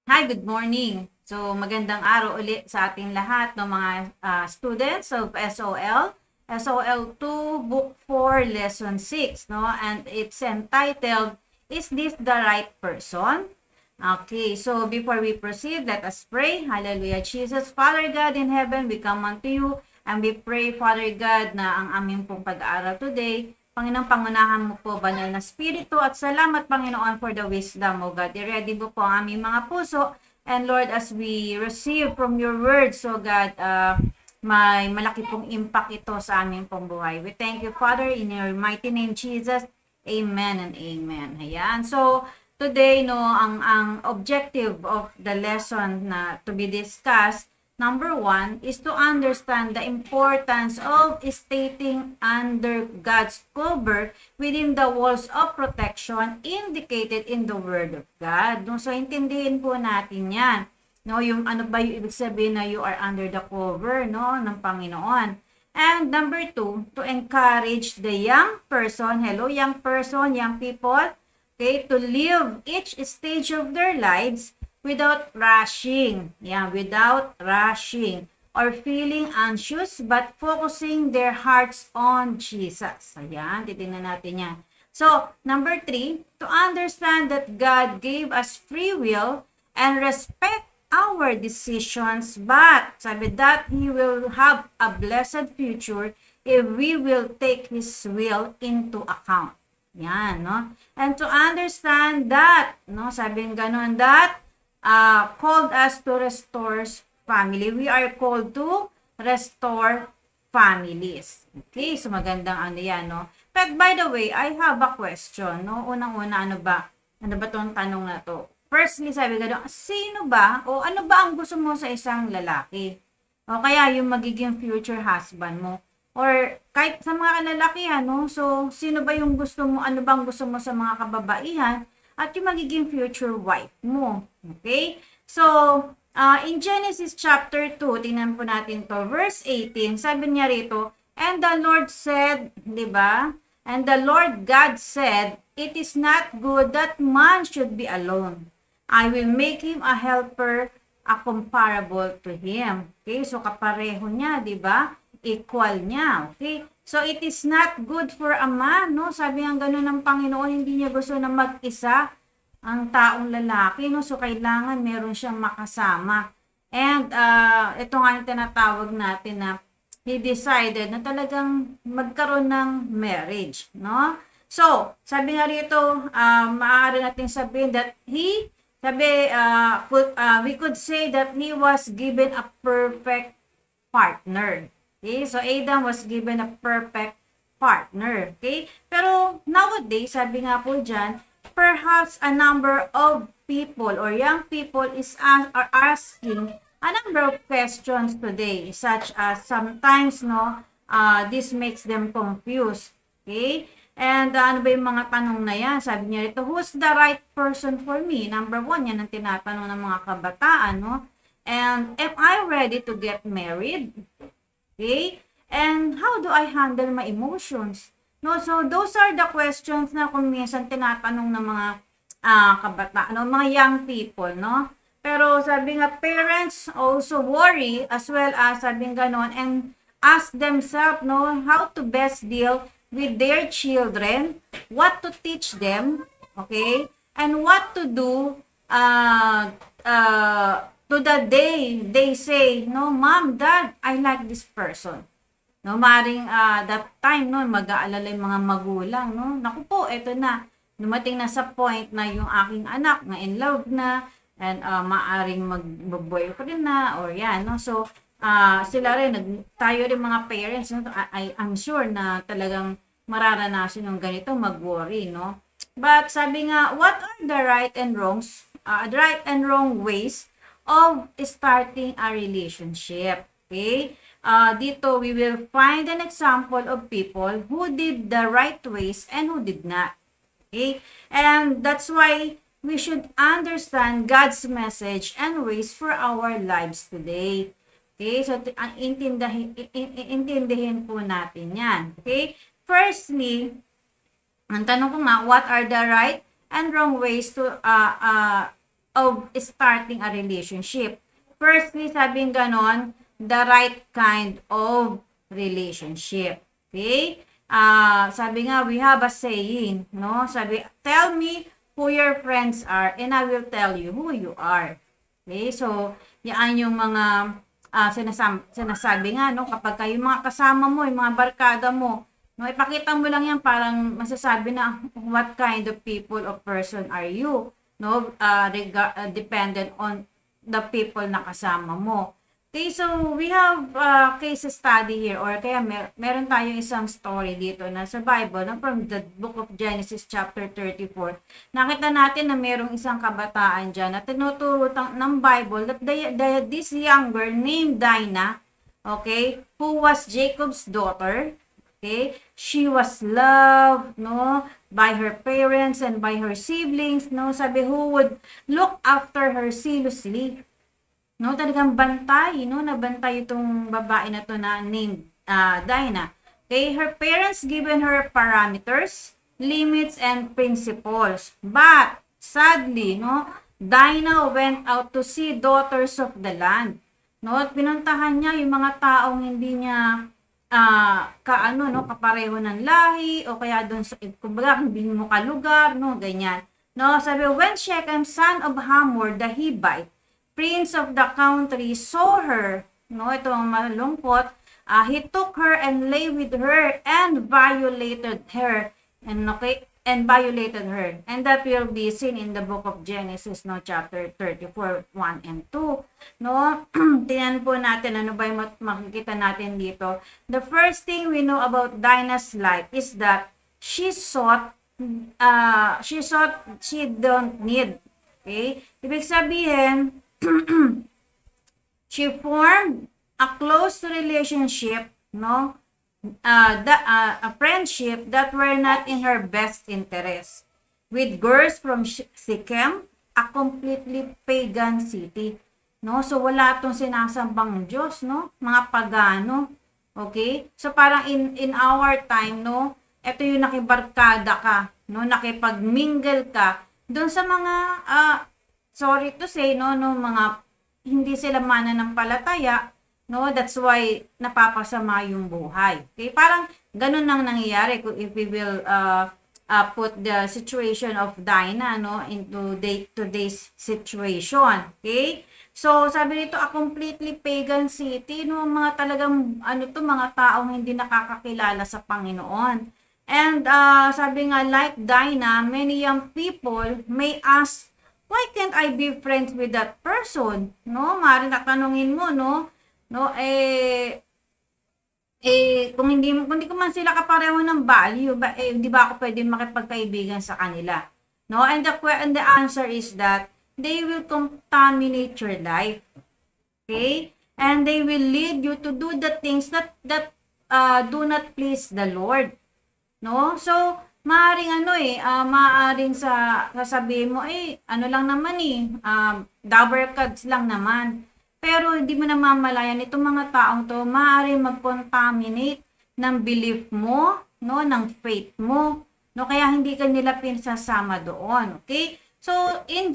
Hi, good morning. So, magandang araw ulit sa ating lahat ng mga students of SOL. SOL 2, Book 4, Lesson 6, no? And it's entitled, Is This the Right Person? Okay, so before we proceed, let us pray. Hallelujah, Jesus. Father God in heaven, we come unto you and we pray, Father God, na ang aming pong pag-aaral today, Panginoon, pangunahan mo po, banal na spirito, at salamat, Panginoon, for the wisdom, O God. I-ready mo po ang aming mga puso. And Lord, as we receive from your word, so God, may malaki pong impact ito sa aming pong buhay. We thank you, Father, in your mighty name, Jesus. Amen and amen. Ayan. So, today, no, ang objective of the lesson na to be discussed, Number 1 is to understand the importance of staying under God's cover within the walls of protection indicated in the Word of God. No? So, intindihin po natin yan. No? Yung ano ba yung ibig sabihin na you are under the cover, no, ng Panginoon. And number 2, to encourage the young person, young person, young people, okay, to live each stage of their lives without rushing, without rushing or feeling anxious but focusing their hearts on Jesus. Ayan, titingnan natin yan. So, number 3, to understand that God gave us free will and respect our decisions, but sabi that He will have a blessed future if we will take His will into account. Yan, no? And to understand that, no, sabi ganon, that called us to restore family. We are called to restore families. Okay, so magandang ano yan, no? But by the way, I have a question, no? Unang-una, ano ba tong tanong na to? Firstly, sabi gano'n, sino ba o ano ba ang gusto mo sa isang lalaki? O kaya yung magiging future husband mo? Or kahit sa mga kalalakihan, no? So, sino ba yung gusto mo, ano bang gusto mo sa mga kababaihan? At yung magiging future wife mo. Okay? So, in Genesis chapter 2, tingnan po natin to, verse 18, sabi niya rito, and the Lord said, di ba? And the Lord God said, it is not good that man should be alone. I will make him a helper, a comparable to him. Okay? So, kapareho niya, di ba? Equal niya. Okay? So, it is not good for a man, no? Sabi nga gano'n ng Panginoon, hindi niya gusto na mag-isa ang taong lalaki, no? So, kailangan meron siyang makasama. And, ito nga yung tinatawag natin na he decided na talagang magkaroon ng marriage, no? So, sabi nga rito, maaari natin sabihin that we could say that he was given a perfect partner. Okay, so Adam was given a perfect partner. Okay, pero nowadays, sabi nga po dyan, perhaps a number of people or young people are asking a number of questions today, such as sometimes, no, this makes them confused. Okay, and ano ba yung mga tanong na yan? Sabi niya ito, who's the right person for me? Number 1, yan ang tinatanong ng mga kabataan, no? And am I ready to get married? Okay? And how do I handle my emotions? No, so those are the questions na kung minsan tinatanong ng mga kabataan, no, mga young people, no? Pero sabi nga, parents also worry as well as sabi ganon and ask themselves, no, how to best deal with their children, what to teach them, okay? And what to do to the day they say, no, mom, dad, I like this person. No, maring that time, no, mag-aalala yung mga magulang, no, naku po, eto na, dumating na sa point na yung aking anak na in love na, and maaring mag-boyfriend na, or yan, no, so, sila rin, tayo rin mga parents, no, I'm sure na talagang mararanasan yung ganito, mag-worry, no. But sabi nga, what are the right and wrong ways of starting a relationship? Okay? Dito, we will find an example of people who did the right ways and who did not. Okay? And that's why we should understand God's message and ways for our lives today. Okay? So, intindihin po natin yan. Okay? Firstly, ang tanong ko nga, what are the right and wrong ways to of starting a relationship. Firstly, sabi ganon, the right kind of relationship. Okay? Sabi nga, we have a saying, no? Sabi, tell me who your friends are and I will tell you who you are. Okay? So, yan yung mga sinasabi nga, no? Kapag kayo mga kasama mo, yung mga barkada mo, no, ipakita mo lang yan, parang masasabi na what kind of people or person are you, no, dependent on the people na kasama mo. Okay, so we have case study here, or kaya meron tayong isang story dito na sa Bible, no, from the book of Genesis chapter 34. Nakita natin na merong isang kabataan dyan na tinuturo ng Bible that this younger named Dinah, okay, who was Jacob's daughter. Okay, she was loved, no, by her parents and by her siblings, no, sabi, who would look after her zealously. No, talagang bantay, no, nabantay itong babae na to na named Dinah. Okay, her parents given her parameters, limits, and principles. But, sadly, no, Dinah went out to see daughters of the land. No, at pinuntahan niya yung mga taong hindi niya kapareho ng lahi, o kaya doon sa, kumbaga, hindi mo kalugar, no, ganyan. No, sabi, when Shechem, son of Hamor, the Hivite, prince of the country, saw her, no, ito ang malungkot, he took her and lay with her and violated her, and violated her. And that will be seen in the book of Genesis, no, chapter 34, 1 and 2. No, tingnan po natin ano ba yung makikita natin dito. The first thing we know about Dinah's life is that she don't need. Okay? Ibig sabihin, she formed a close relationship, no, a friendship that were not in her best interest with girls from Shechem, a completely pagan city, no. So wala tong sinasambang Diyos, no, mga pagano. Okay, so parang in our time, no, ito yung nakibarkada ka, no, nakipagmingle ka doon sa mga sorry to say, no, mga hindi sila mananampalataya, no, that's why napapasama yung buhay. Okay, parang ganun lang nangyayari if we will put the situation of Dinah, no, into today's situation. Okay, so sabi nito, a completely pagan city, no, mga talagang mga taong hindi nakakakilala sa Panginoon. And sabi nga, like Dinah, many young people may ask, why can't I be friends with that person? No, maaaring tatanungin mo, no, kung hindi ko man sila kapareho ng value, di ba ako pwede makipagkaibigan sa kanila? No, and the answer is that they will contaminate your life. Okay? And they will lead you to do the things that do not please the Lord. No? So, maaring maaring sasabihin mo, lang naman dabber cards lang naman. Pero hindi mo namamalayan, itong mga taong to, maaring mag-contaminate ng belief mo, no, ng faith mo, no, kaya hindi ka nila pinasasama doon. Okay? So, in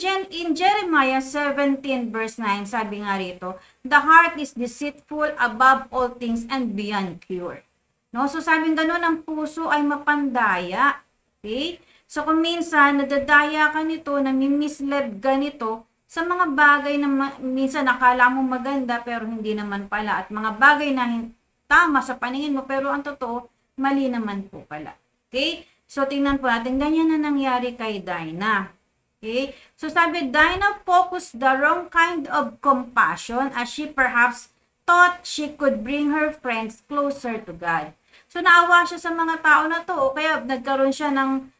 Jeremiah 17 verse 9, sabi nga rito, the heart is deceitful above all things and beyond cure. No? So, sabi nga ang puso ay mapandaya. Okay? So, kung minsan, nadadaya ka nito, nami-misled ka nito, sa mga bagay na minsan nakala mo maganda, pero hindi naman pala. At mga bagay na tama sa paningin mo, pero ang totoo, mali naman po pala. Okay? So, tingnan po natin, ganyan na nangyari kay Dinah. Okay? So, sabi, Dinah focused the wrong kind of compassion as she perhaps thought she could bring her friends closer to God. So, naawa siya sa mga tao na to, kaya nagkaroon siya ng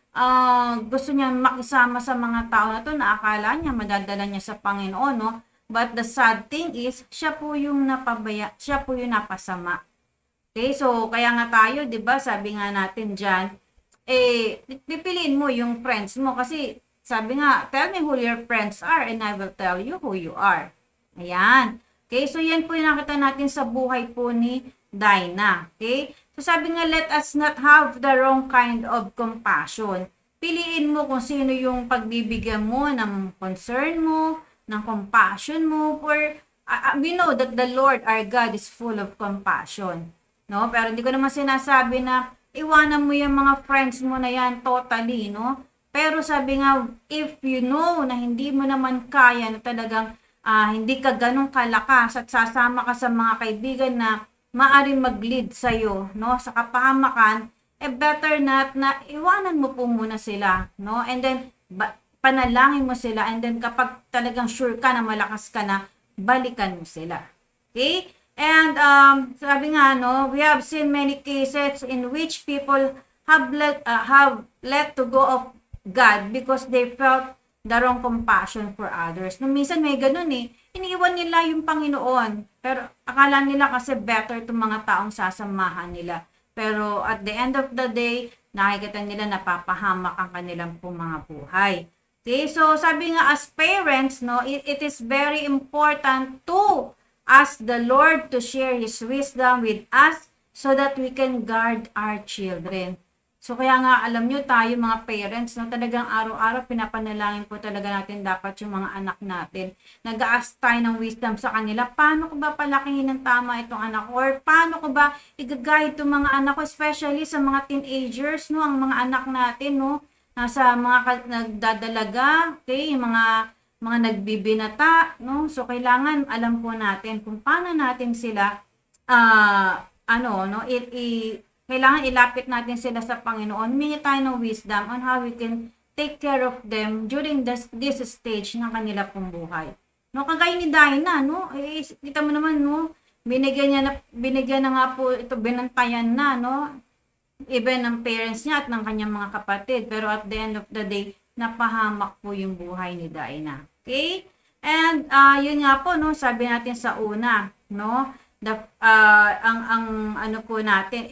gusto niya makisama sa mga tao na to na akala niya madadala niya sa Panginoon, no? But the sad thing is, siya po yung napasama. Okay, so kaya nga tayo, 'di ba? Sabi nga natin diyan, pipiliin mo yung friends mo kasi sabi nga, tell me who your friends are and I will tell you who you are. Ayan. Okay, so yan po yung nakita natin sa buhay po ni Dinah. Okay? So sabi nga, let us not have the wrong kind of compassion. piliin mo kung sino yung pagbibigyan mo ng concern mo, ng compassion mo, for we know that the Lord our God is full of compassion. No? Pero hindi ko naman sinasabi na iwanan mo yung mga friends mo na yan totally, no? Pero sabi nga, if you know na hindi mo naman kaya na talagang hindi ka ganun kalakas at sasama ka sa mga kaibigan na maaring mag-lead sa'yo, no? Sa kapahamakan, better na iwanan mo po muna sila, no? And then, panalangin mo sila, and then kapag talagang sure ka na malakas ka na, balikan mo sila. Okay? And sabi nga, no, we have seen many cases in which people have let to go of God because they felt the wrong compassion for others. No, minsan may ganun iniiwan nila yung Panginoon, pero akala nila kasi better itong mga taong sasamahan nila. Pero at the end of the day, nakikita nila napapahamak ang kanilang mga buhay. Okay, so sabi nga as parents, no, it is very important to ask the Lord to share His wisdom with us so that we can guard our children. So kaya nga alam nyo tayo mga parents, no, talagang araw-araw pinapanalangin po talaga natin dapat yung mga anak natin. Nag-ask tayo ng wisdom sa kanila. Paano ko ba palakihin ng tama itong anak ko? Or paano ko ba i-guide itong mga anak ko, especially sa mga teenagers, no, ang mga anak natin, no, nasa mga nagdadalaga, okay, yung mga nagbibinata, no? So kailangan alam po natin kung paano natin sila kailangan ilapit natin sila sa Panginoon. Humingi tayo ng wisdom on how we can take care of them during this stage ng kanila pong buhay. No, kagaya ni Dinah, no? Kita mo naman, no? Binigyan na nga po ito, binantayan na, no? Even ng parents niya at ng kanyang mga kapatid. Pero at the end of the day, napahamak po yung buhay ni Dinah. Okay? And yun nga po, no? Sabi natin sa una, no? Ang po natin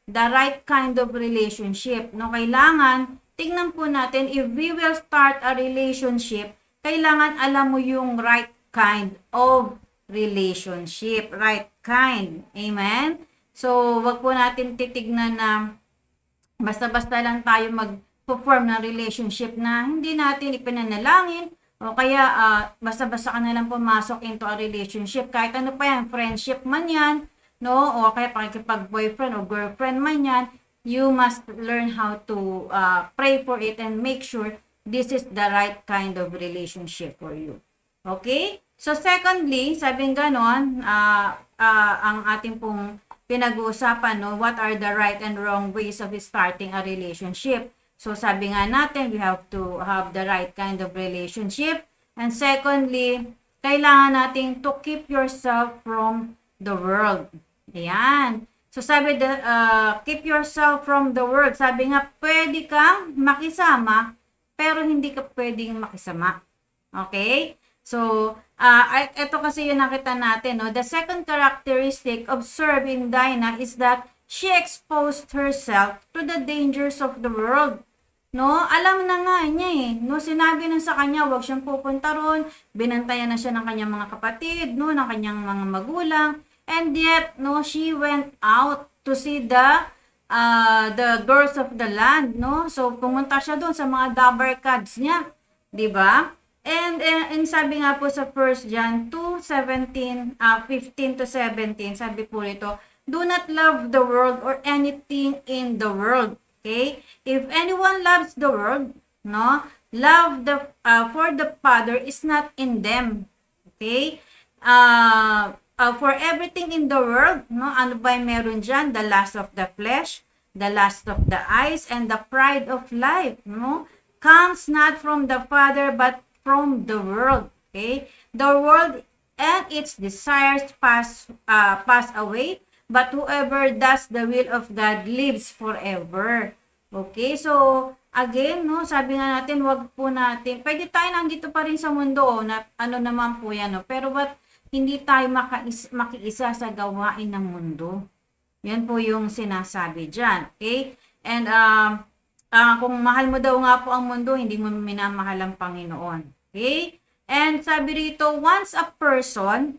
the right kind of relationship, no? Kailangan tingnan po natin if we will start a relationship, kailangan alam mo yung right kind of relationship, right kind. Amen. So wag po natin titignan na basta-basta lang tayo mag-perform ng relationship na hindi natin ipinanalangin, o kaya basta-basta ka na lang pumasok into a relationship, kahit ano pa yan, friendship man yan, no, o kaya pakikipag-boyfriend o girlfriend man yan, you must learn how to pray for it and make sure this is the right kind of relationship for you. Okay? So secondly, sabing ganon, ang ating pong pinag-uusapan, no, what are the right and wrong ways of starting a relationship. So sabi nga natin, we have to have the right kind of relationship. And secondly, kailangan natin to keep yourself from the world. Ayan. So sabi, keep yourself from the world. Sabi nga, pwede kang makisama, pero hindi ka pwedeng makisama. Okay? So, ito kasi yung nakita natin, no? The second characteristic observed in Dinah is that she exposed herself to the dangers of the world. No? Alam na nga niya no? Sinabi na sa kanya, huwag siyang pupunta ron. Binantayan na siya ng kanyang mga kapatid, no? Ng kanyang mga magulang. And yet, no, she went out to see the girls of the land, no? So, pumunta siya doon sa mga dabber cards niya, 'di ba? And sabi nga po sa 1 John 2:15 to 17, sabi po rito, do not love the world or anything in the world. Okay? If anyone loves the world, no, love for the Father is not in them. Okay? For everything in the world, no, ano ba meron dyan? The lust of the flesh, the lust of the eyes, and the pride of life, no, comes not from the Father, but from the world. Okay? The world and its desires pass away, but whoever does the will of God lives forever. Okay? So, again, no, sabi nga natin, wag po natin, pwede tayo nandito pa rin sa mundo, na ano naman po yan, no? Pero hindi tayo makiisa sa gawain ng mundo. Yan po yung sinasabi dyan. Okay? And kung mahal mo daw nga po ang mundo, hindi mo minamahal ang Panginoon. Okay? And sabi rito, once a person,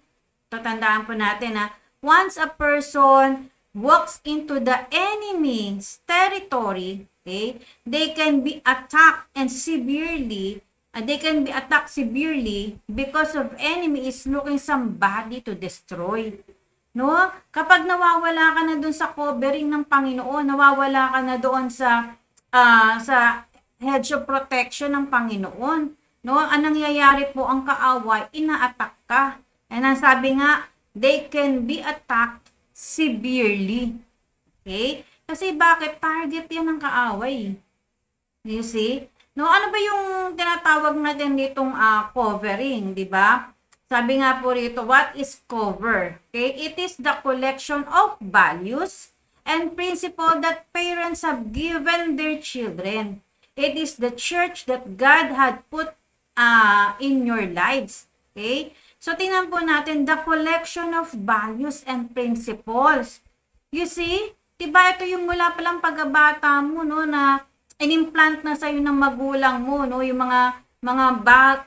tatandaan po natin once a person walks into the enemy's territory, Okay? They can be attacked and severely, because of enemy is looking somebody to destroy. No? Kapag nawawala ka na doon sa covering ng Panginoon, nawawala ka na doon sa hedge of protection ng Panginoon, no? Anong nangyayari po ang kaaway? Ina-attack ka. And ang sabi nga, they can be attacked severely. Okay? Kasi bakit? Target yan ng kaaway. You see? No, ano ba yung tinatawag natin ditong covering, di ba? Sabi nga po rito, what is cover? Okay? It is the collection of values and principles that parents have given their children. It is the church that God had put in your lives. Okay? So, tingnan po natin, the collection of values and principles. You see? Diba ito yung mula palang pagkabata mo, no, na in-implant na sa'yo ng magulang mo, no, yung mga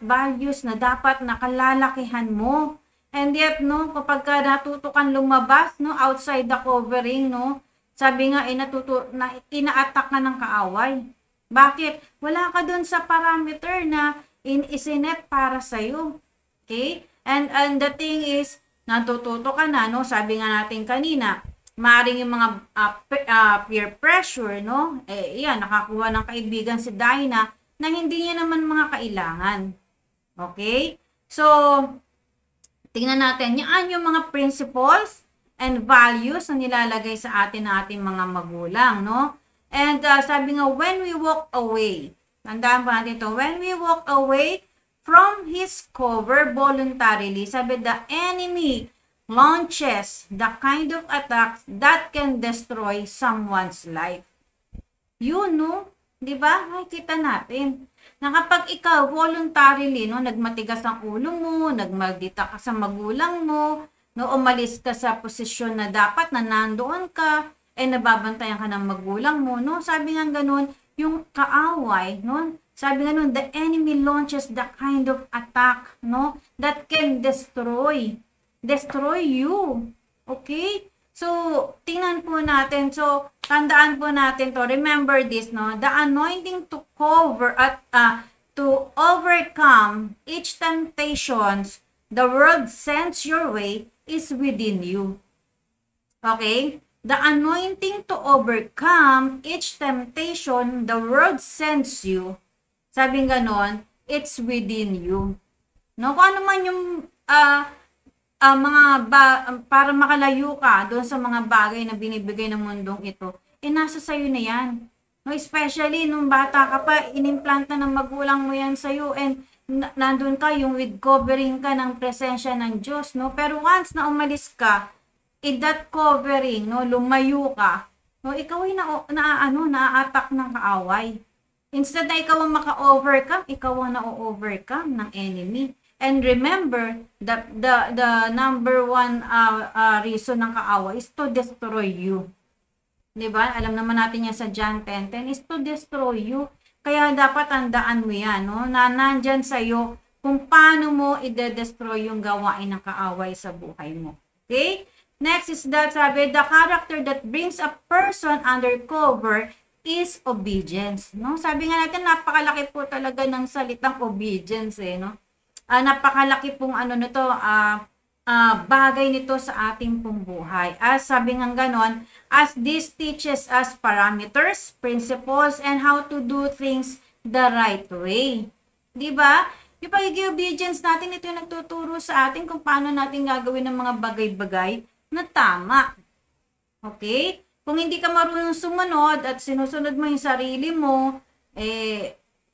values na dapat nakalalakihan mo. And yet, no, kapag ka natuto kang lumabas, no, outside the covering, no, sabi nga, ina-attack ka ng kaaway. Bakit? Wala ka dun sa parameter na isinet para sa'yo. Okay? And the thing is, natututo ka na, no, sabi nga natin kanina, maaaring yung mga peer pressure, no? Yan, nakakuha ng kaibigan si Dinah na hindi niya naman mga kailangan. Okay? So, tingnan natin, yan yung mga principles and values na nilalagay sa atin ng ating mga magulang, no? And sabi nga, when we walk away, tandaan pa natin ito, when we walk away from his cover voluntarily, sabi, the enemy launches the kind of attacks that can destroy someone's life. Yun, no? Diba? Makikita natin na kapag ikaw voluntarily, no, nagmatigas ang ulo mo, nagmaldita ka sa magulang mo, no, umalis ka sa posisyon na dapat na nandoon ka, nababantayan ka ng magulang mo, no? Sabi nga ganun, yung kaaway, no? Sabi nga nun, the enemy launches the kind of attack, no, that can destroy you. Okay? So, tingnan po natin. So, tandaan po natin to. Remember this, no? The anointing to cover to overcome each temptations the world sends your way is within you. Okay? The anointing to overcome each temptation the world sends you, sabi ganon, it's within you. No? Kung ano man yung para makalayo ka doon sa mga bagay na binibigay ng mundong ito, nasa sayo na yan. No, especially nung bata ka pa, inimplanta ng magulang mo yan sa'yo, and nandun ka yung with covering ka ng presensya ng Diyos, no? Pero once na umalis ka, in that covering, no, lumayo ka, no, ikaw ay na-attack ng kaaway. Instead na ikaw ang maka-overcome, ikaw ang na-overcome ng enemy. And remember, the number one reason ng kaaway is to destroy you. Diba? Alam naman natin yan sa John 10:10 is to destroy you. Kaya dapat tandaan mo yan, no? Na nandyan sa'yo kung paano mo i-destroy yung gawain ng kaaway sa buhay mo. Okay? Next is that, sabi, the character that brings a person under cover is obedience. No? Sabi nga natin, napakalaki po talaga ng salitang obedience, no? Napakalaki pong bagay nito sa ating pong buhay. As sabi nga ganon, as this teaches us parameters, principles, and how to do things the right way. Diba? Yung pagiging obedience natin, ito yung nagtuturo sa atin kung paano natin gagawin ng mga bagay-bagay na tama. Okay? Kung hindi ka marunong sumunod at sinusunod mo yung sarili mo,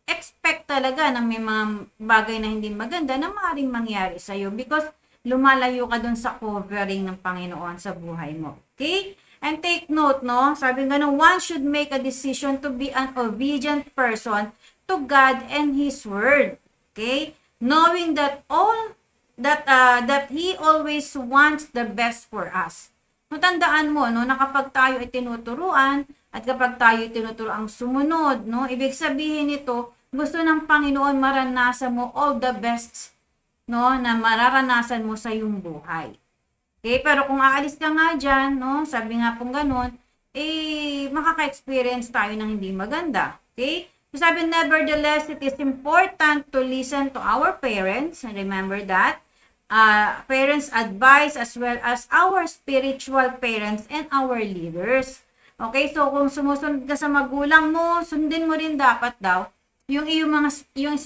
expect talaga na may mga bagay na hindi maganda na maaaring mangyari sa'yo because lumalayo ka dun sa covering ng Panginoon sa buhay mo. Okay? And take note, no? Sabi nga no, one should make a decision to be an obedient person to God and His Word. Okay? Knowing that that He always wants the best for us. Tandaan mo, no, na kapag tayo ay tinuturuan at kapag tayo ay tinuturuan sumunod, no, ibig sabihin nito, gusto ng Panginoon maranasan mo all the best, no, na mararanasan mo sa iyong buhay. Okay, pero kung aalis ka nga dyan, no, sabi nga pong ganun, makaka-experience tayo ng hindi maganda. Okay? So sabi, nevertheless, it is important to listen to our parents. Remember that. Parents' advice as well as our spiritual parents and our leaders. Okay? So kung sumusunod ka sa magulang mo, sundin mo rin dapat daw yung yung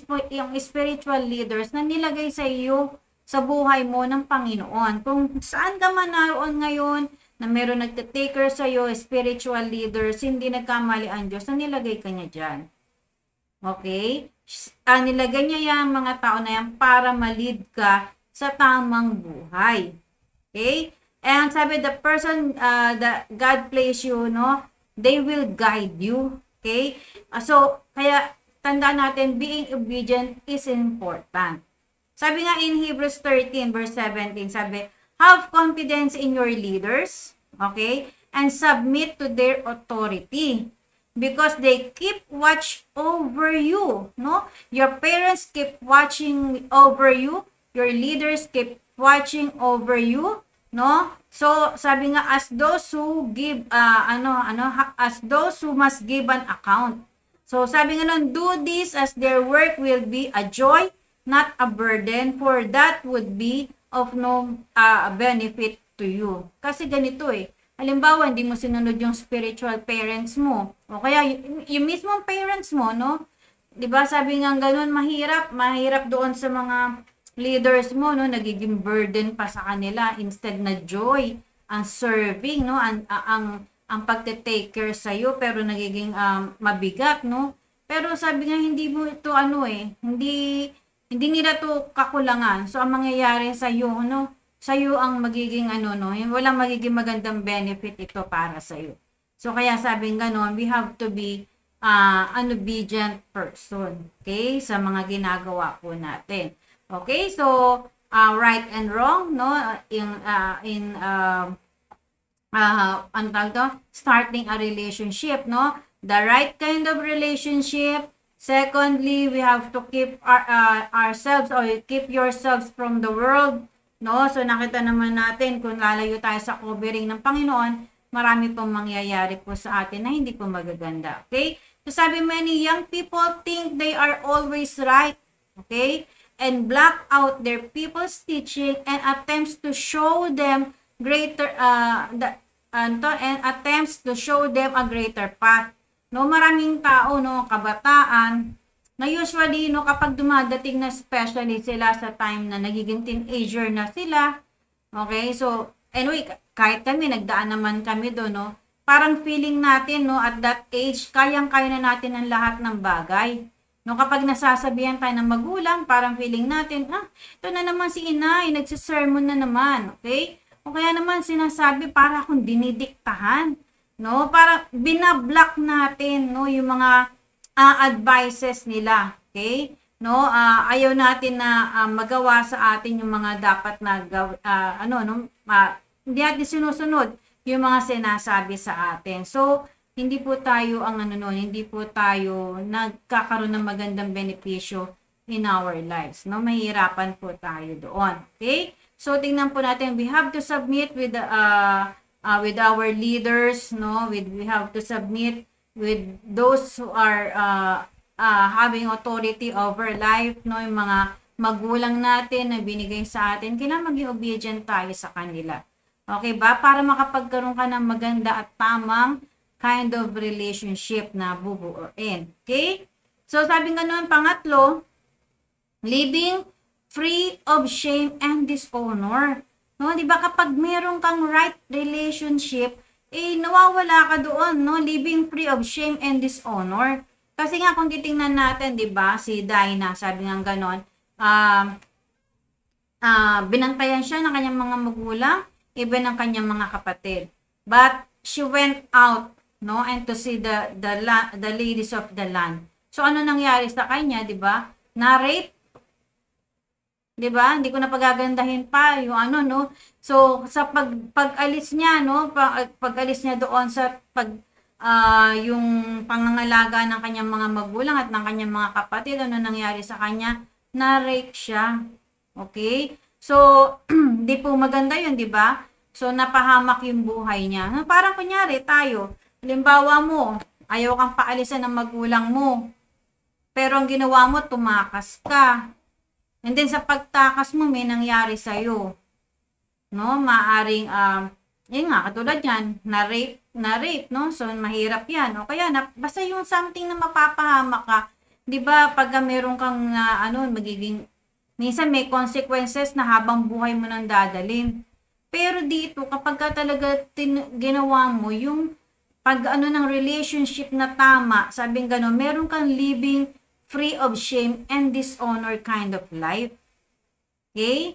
spiritual leaders na nilagay sa iyo sa buhay mo ng Panginoon. Kung saan ka man naroon ngayon, na meron nagtitaker sa iyo, spiritual leaders, hindi nagkamali ang Diyos, na nilagay ka niya dyan. Okay? Nilagay niya yung mga tao na yan para ma-lead ka sa tamang buhay. Okay? And sabi, the person that God placed you, no, they will guide you. Okay? So, kaya tandaan natin, being obedient is important. Sabi nga in Hebrews 13 verse 17, sabi, have confidence in your leaders, okay, and submit to their authority because they keep watch over you, no? Your parents keep watching over you, your leaders keep watching over you, no? So, sabi nga, as those who give, as those who must give an account. So, sabi nga nun, do this as their work will be a joy, not a burden, for that would be of no benefit to you. Kasi ganito halimbawa, hindi mo sinunod yung spiritual parents mo, o kaya yung mismong parents mo, no? 'Di ba sabi nga ganoon, mahirap doon sa mga leaders mo, no? Nagiging burden pa sa kanila instead na joy ang serving, no? Ang pagte-take care sa iyo, pero nagiging mabigat, no? Pero sabi nga, hindi mo ito hindi nila to kakulangan. So, ang mangyayari sa iyo, no? Sa iyo ang magiging walang magiging magandang benefit ito para sa iyo. So, kaya sabi nga gano'n, we have to be an obedient person. Okay? Sa mga ginagawa po natin. Okay? So, right and wrong, no? Starting a relationship, no? The right kind of relationship. Secondly, we have to keep ourselves, or keep yourselves from the world, no? So nakita naman natin kung lalayo tayo sa covering ng Panginoon, marami pong mangyayari po sa atin na hindi po magaganda. Okay? So sabi, many young people think they are always right, okay? And block out their people's teaching and attempts to show them a greater path. No, maraming tao, no, kabataan, na usually, no, kapag dumadating na especially sila sa time na nagiging teenager na sila, okay, so, anyway, kahit kami, nagdaan naman kami doon, no, parang feeling natin, no, at that age, kayang-kaya na natin ang lahat ng bagay. No, kapag nasasabihan tayo ng magulang, parang feeling natin, ito na naman si inay, nagsisermon na naman, okay? O kaya naman sinasabi para akong dinidiktahan. No, para binablock natin, no, yung mga advices nila, okay? No, ayaw natin na magawa sa atin yung mga dapat na hindi natin sinusunod yung mga sinasabi sa atin. So, hindi po tayo hindi po tayo nagkakaroon ng magandang benepisyo in our lives, no? Mahihirapan po tayo doon, okay? So, tingnan po natin, we have to submit with our leaders, no? We have to submit with those who are having authority over life, no? Yung mga magulang natin na binigay sa atin, kailangan maging obedient tayo sa kanila. Okay ba? Para makapagkaroon ka ng maganda at tamang kind of relationship na bubuuin. Okay? So, sabi nga noon, pangatlo, living free of shame and dishonor. No, 'di ba kapag meron kang right relationship, nawawala ka doon, no? Living free of shame and dishonor. Kasi nga kung titingnan natin, 'di ba, si Dinah, sabi nga gano'n, binantayan siya ng kanyang mga magulang, even ng kanyang mga kapatid. But she went out, no, and to see the ladies of the land. So ano nangyari sa kanya, 'di ba? Na-rape, 'di ba? Hindi ko na pagagandahin pa yung no. So sa pag-alis niya, no, pag-alis niya doon sa yung pangangalaga ng kanyang mga magulang at ng kanyang mga kapatid, ano nangyari sa kanya? Na-rape siya. Okay? So, hindi po maganda 'yun, 'di ba? So, napahamak yung buhay niya. Parang kunyari, tayo, halimbawa mo, ayaw kang paalisan ng magulang mo. Pero ang ginawa mo, tumakas ka. And then, sa pagtakas mo, may nangyari sa'yo. No? Maaring, yun nga, katulad yan, na-rape, no? So, mahirap yan. O kaya, basta yung something na mapapahamak ka, di ba, pag meron kang, magiging, minsan may consequences na habang buhay mo nang dadalhin. Pero dito, kapag ka talaga ginawa mo, yung pag ng relationship na tama, sabing gano'n, meron kang living free of shame and dishonor kind of life. Okay?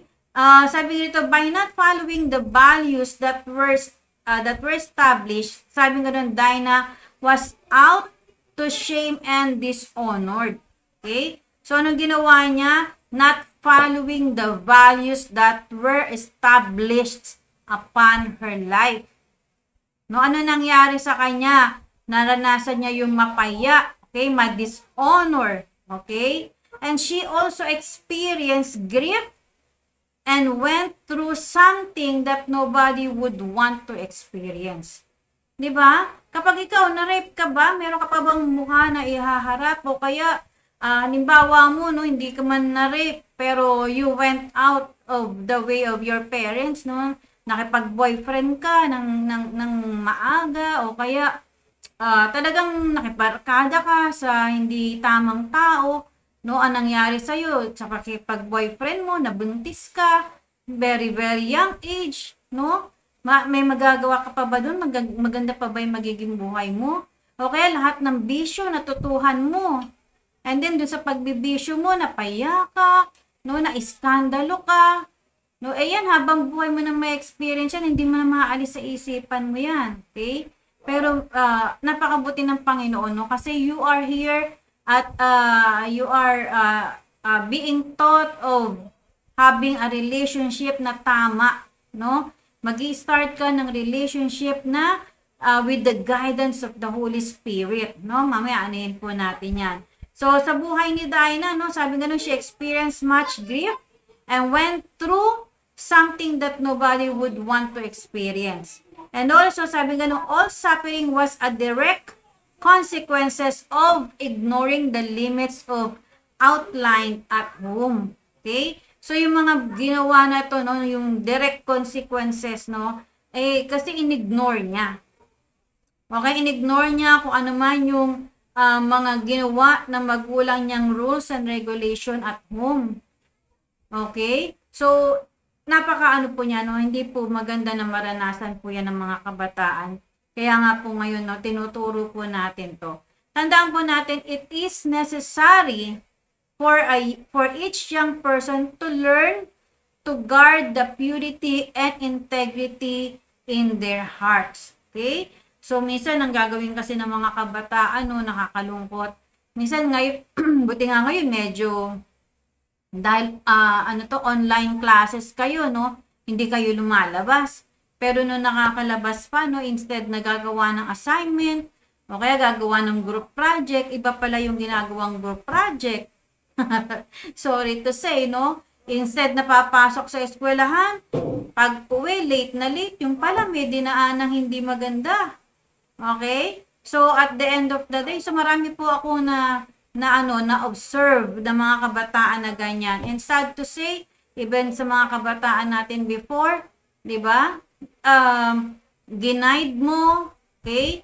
Sabi dito, by not following the values that were established, sabi nga doon, Dinah was out to shame and dishonored. Okay? So, anong ginawa niya? Not following the values that were established upon her life. No, ano nangyari sa kanya? Naranasan niya yung mapaya, okay? Ma-dishonor, okay? And she also experienced grief and went through something that nobody would want to experience. 'Di ba? Kapag ikaw na-rape ka ba, meron ka pa bang mukha na ihaharap o kaya halimbawa mo no, hindi ka man na-rape pero you went out of the way of your parents, no? Nakipag-boyfriend ka ng maaga o kaya talagang nakibarkada ka sa hindi tamang tao, no? Anong nangyari sa iyo sa pakipag-boyfriend mo, nabuntis ka, very very young age, no? May magagawa ka pa ba doon? Maganda pa ba yung magiging buhay mo? O kaya lahat ng bisyo natutuhan mo. And then doon sa pagbibisyo mo, napaya ka, no? Na-iskandalo ka. No, ayan, habang buhay mo na may experience yan, hindi mo na maaalis sa isipan mo yan. Okay? Pero, napakabuti ng Panginoon, no? Kasi you are here at you are being taught of having a relationship na tama, no? Mag-i-start ka ng relationship na with the guidance of the Holy Spirit, no? Mamaya, anayin po natin yan. So, sa buhay ni Dinah, no? Sabi nga nun, she experienced much grief and went through something that nobody would want to experience. And also, sabi nga nung, all suffering was a direct consequences of ignoring the limits of outlined at home. Okay? So, yung mga ginawa na to, no, yung direct consequences, no, kasi inignore niya. Okay? Inignore niya kung ano man yung mga ginawa ng magulang niyang rules and regulation at home. Okay? So, napakaano po niya, no? Hindi po maganda na maranasan po yan ng mga kabataan. Kaya nga po ngayon, no, tinuturo po natin to. Tandaan po natin, it is necessary for each young person to learn to guard the purity and integrity in their hearts. Okay? So, minsan, ang gagawin kasi ng mga kabataan, no, nakakalungkot. Minsan, ngayon, buti nga ngayon, medyo dahil online classes kayo, no? Hindi kayo lumalabas. Pero nung nakakalabas pa, no, instead na gagawa ng assignment o kaya gagawa ng group project, iba pala yung ginagawang group project. Sorry to say, no? Instead na papasok sa eskwelahan, pag uwi, late na late, yung pala may dinaanang hindi maganda. Okay? So, at the end of the day, so marami po ako na observe ng mga kabataan na ganyan. And sad to say, even sa mga kabataan natin before, 'di ba? Ginaid mo, okay?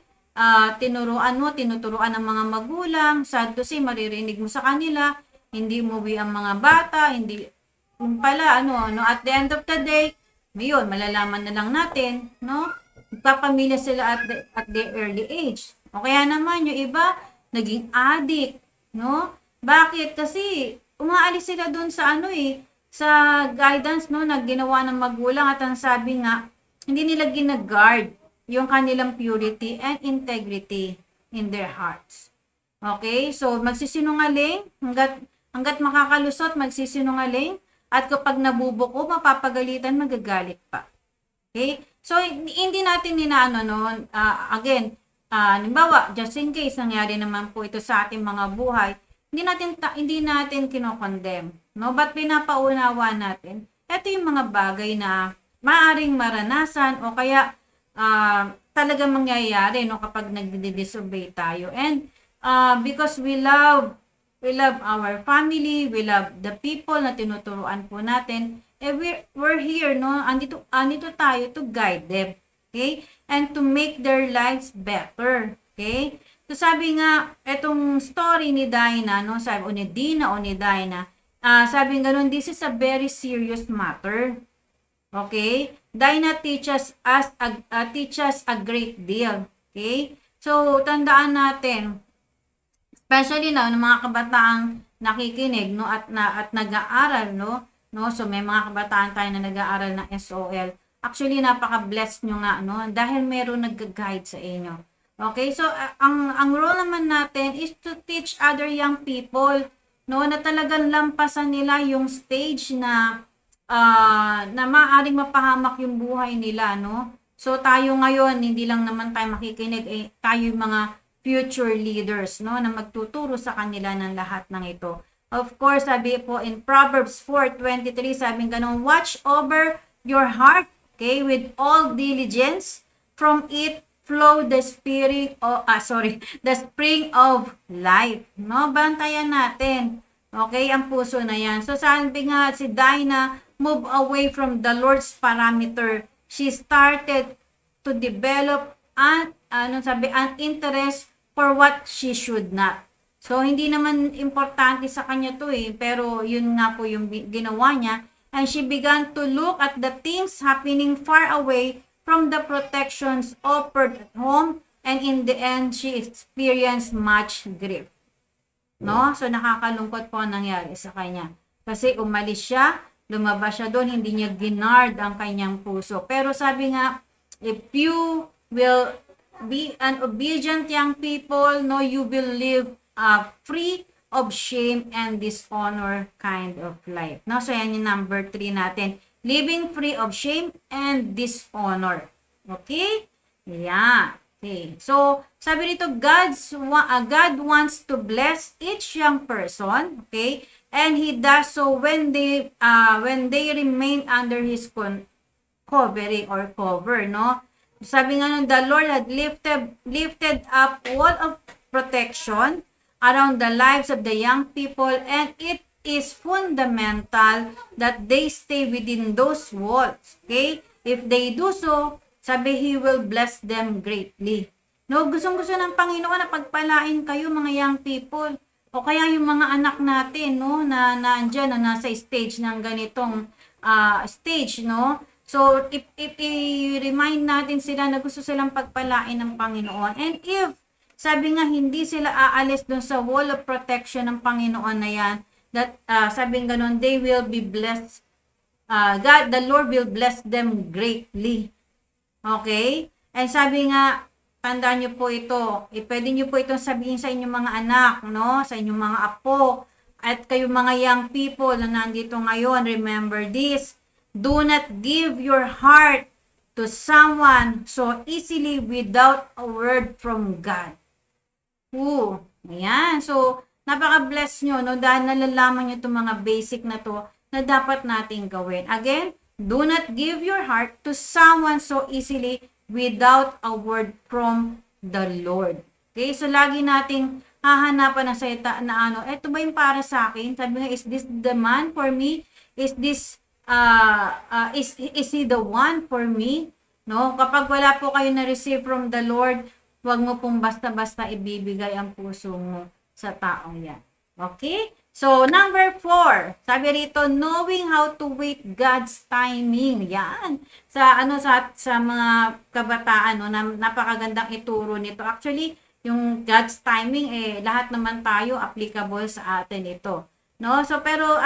Tinuturuan ng mga magulang. Sad to say, maririnig mo sa kanila, hindi umuwi ang mga bata, hindi pala at the end of the day, ngayon malalaman na lang natin, no? Nagpapamilya sila at their early age. O kaya naman yung iba naging addict, no? Bakit? Kasi umaalis sila doon sa sa guidance, no, na ginawa ng magulang at ang sabi nga, hindi nila gina-guard yung kanilang purity and integrity in their hearts. Okay? So, magsisinungaling, hanggat makakalusot, magsisinungaling, at kapag nabubuko, mapapagalitan, magagalit pa. Okay? So, hindi natin again, halimbawa, just in case, nangyari naman po ito sa ating mga buhay, hindi natin kinokondem, no? But pinapaunawa natin, ito yung mga bagay na maaring maranasan o kaya talagang mangyayari no kapag nagdi-disobey tayo. And because we love our family, we love the people na tinuturuan po natin, we're here, no? Andito tayo to guide them, okay? And to make their lives better, okay? So sabi nga, etong story ni Dinah, no? Sabi, o ni Dinah, sabi nga nun, this is a very serious matter, okay? Dinah teaches us a great deal, okay? So, tandaan natin, especially na ng mga kabataang nakikinig no at nag-aaral no so may mga kabataan tayo na nag-aaral ng SOL. Actually napaka-blessed nyo nga no dahil meron nag-guide sa inyo. Okay? So ang role naman natin is to teach other young people no na talagang lampasan nila yung stage na maaaring mapahamak yung buhay nila no. So tayo ngayon hindi lang naman tayo makikinig tayo yung mga future leaders no na magtuturo sa kanila ng lahat ng ito. Of course, sabi po in Proverbs 4:23, sabi ganun, watch over your heart, okay, with all diligence, from it flow the the spring of life. No, bantayan natin. Okay, ang puso na yan. So sabi nga si Dinah move away from the Lord's parameter. She started to develop an interest for what she should not. So, hindi naman importante sa kanya to pero yun nga po yung ginawa niya. And she began to look at the things happening far away from the protections offered at home, and in the end, she experienced much grief. No? So, nakakalungkot po ang nangyari sa kanya. Kasi umalis siya, lumabas siya doon, hindi niya ginard ang kanyang puso. Pero sabi nga, if you will be an obedient young people, no, you will live free of shame and dishonor kind of life. No, so yan yung number 3 natin. Living free of shame and dishonor. Okay? Yeah. Okay. So, sabi dito, God wants to bless each young person, okay? And He does so when they remain under His covering or cover, no? Sabi nga nun, the Lord had lifted up wall of protection around the lives of the young people, and it is fundamental that they stay within those walls. Okay? If they do so, sabi, He will bless them greatly. No, gustong-gusto ng Panginoon na pagpalain kayo mga young people. O kaya yung mga anak natin, no, na andyan, na nasa stage ng ganitong stage, no? So, if i-remind natin sila na gusto silang pagpalain ng Panginoon. And if, sabi nga, hindi sila aalis dun sa wall of protection ng Panginoon na yan, that, sabi nga ganun, they will be blessed. The Lord will bless them greatly. Okay? And sabi nga, tandaan nyo po ito, pwede nyo po itong sabihin sa inyong mga anak, no? Sa inyong mga apo, at kayong mga young people na nandito ngayon, remember this. Do not give your heart to someone so easily without a word from God. Ayan. So, napaka-bless nyo, no? Dahil nalalaman nyo itong mga basic na to na dapat nating gawin. Again, do not give your heart to someone so easily without a word from the Lord. Okay? So, lagi nating hahanapan ng salita na eto ba yung para sa akin? Sabi nga, is this the man for me? Is this is He the one for me? No? Kapag wala po kayo na-receive from the Lord, huwag mo pong basta-basta ibibigay ang puso mo sa taong yan. Okay? So, number 4, sabi rito, knowing how to wait God's timing. Yan. Sa mga kabataan, no, napakagandang ituro nito. Actually, yung God's timing, lahat naman tayo applicable sa atin ito. No? So, pero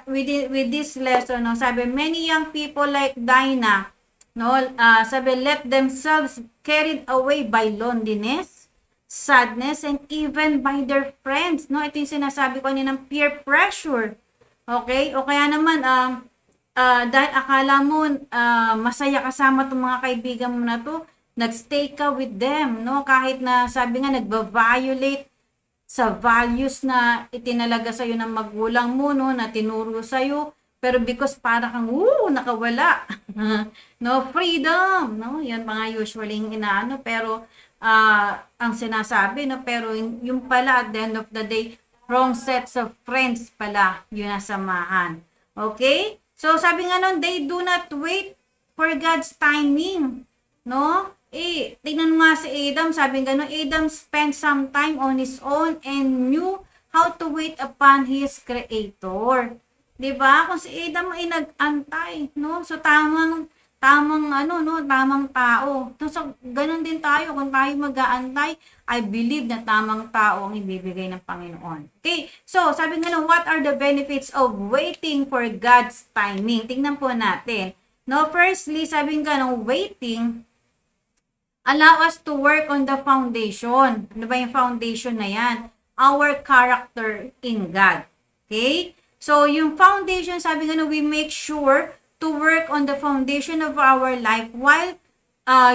with this lesson, no, sabi, many young people like Dinah, no, sabi, let themselves carried away by loneliness, sadness, and even by their friends. No? Ito yung sinasabi ko ng peer pressure. Okay? O kaya naman, dahil akala mo masaya kasama itong mga kaibigan mo na to, nagstay ka with them. No? Kahit na sabi nga, nagba-violate sa values na itinalaga sa'yo ng magulang mo, no, na tinuro sa'yo, pero because para kang, nakawala. No, freedom, no? Yan mga usually yung inaano, pero ang sinasabi, no, pero yung pala at the end of the day, wrong sets of friends pala yung nasamahan. Okay? So sabi nga nun, they do not wait for God's timing, no? Tingnan mo nga si Adam, sabi nga nun, Adam spent some time on his own and knew how to wait upon his creator. 'Di ba? Kung si Adam ay nag-antay, no? So tamang ano, no, tamang tao. So ganun din tayo kung tayo mag-aantay, I believe na tamang tao ang ibibigay ng Panginoon. Okay? So, sabi nga what are the benefits of waiting for God's timing? Tingnan po natin. No, firstly, sabi nga waiting allow us to work on the foundation. Ano ba yung foundation na yan? Our character in God. Okay? So, yung foundation, sabi nga we make sure to work on the foundation of our life while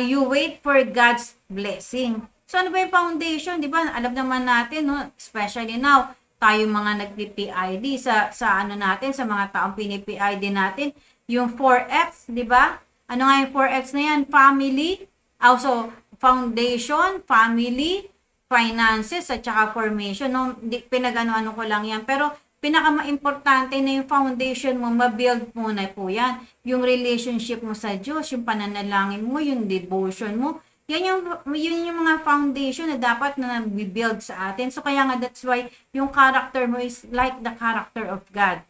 you wait for God's blessing. So, ano ba yung foundation? Di ba? Alam naman natin, no? Especially now, tayo mga nag-PID sa ano natin, sa mga taong pinipid natin, yung 4X, di ba? Ano nga yung 4X na yan? Family, also foundation, family, finances, at saka formation. No? Pinag-ano-ano ko lang yan. Pero, pinaka-importante na yung foundation mo, mabuild muna po yan. Yung relationship mo sa Diyos, yung pananalangin mo, yung devotion mo, yun yung mga foundation na dapat na nabibuild sa atin. So, kaya nga, that's why yung character mo is like the character of God.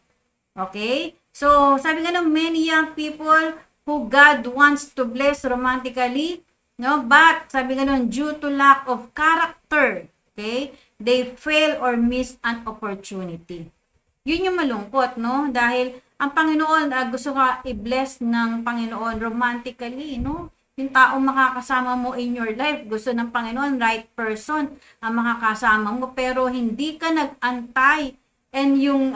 Okay? So, sabi nga many young people who God wants to bless romantically, no? But, sabi nga due to lack of character, okay, they fail or miss an opportunity. Yun yung malungkot, no? Dahil ang Panginoon, gusto ka i-bless ng Panginoon romantically, no? Yung taong makakasama mo in your life, gusto ng Panginoon, right person ang makakasama mo, pero hindi ka nag-antay. And yung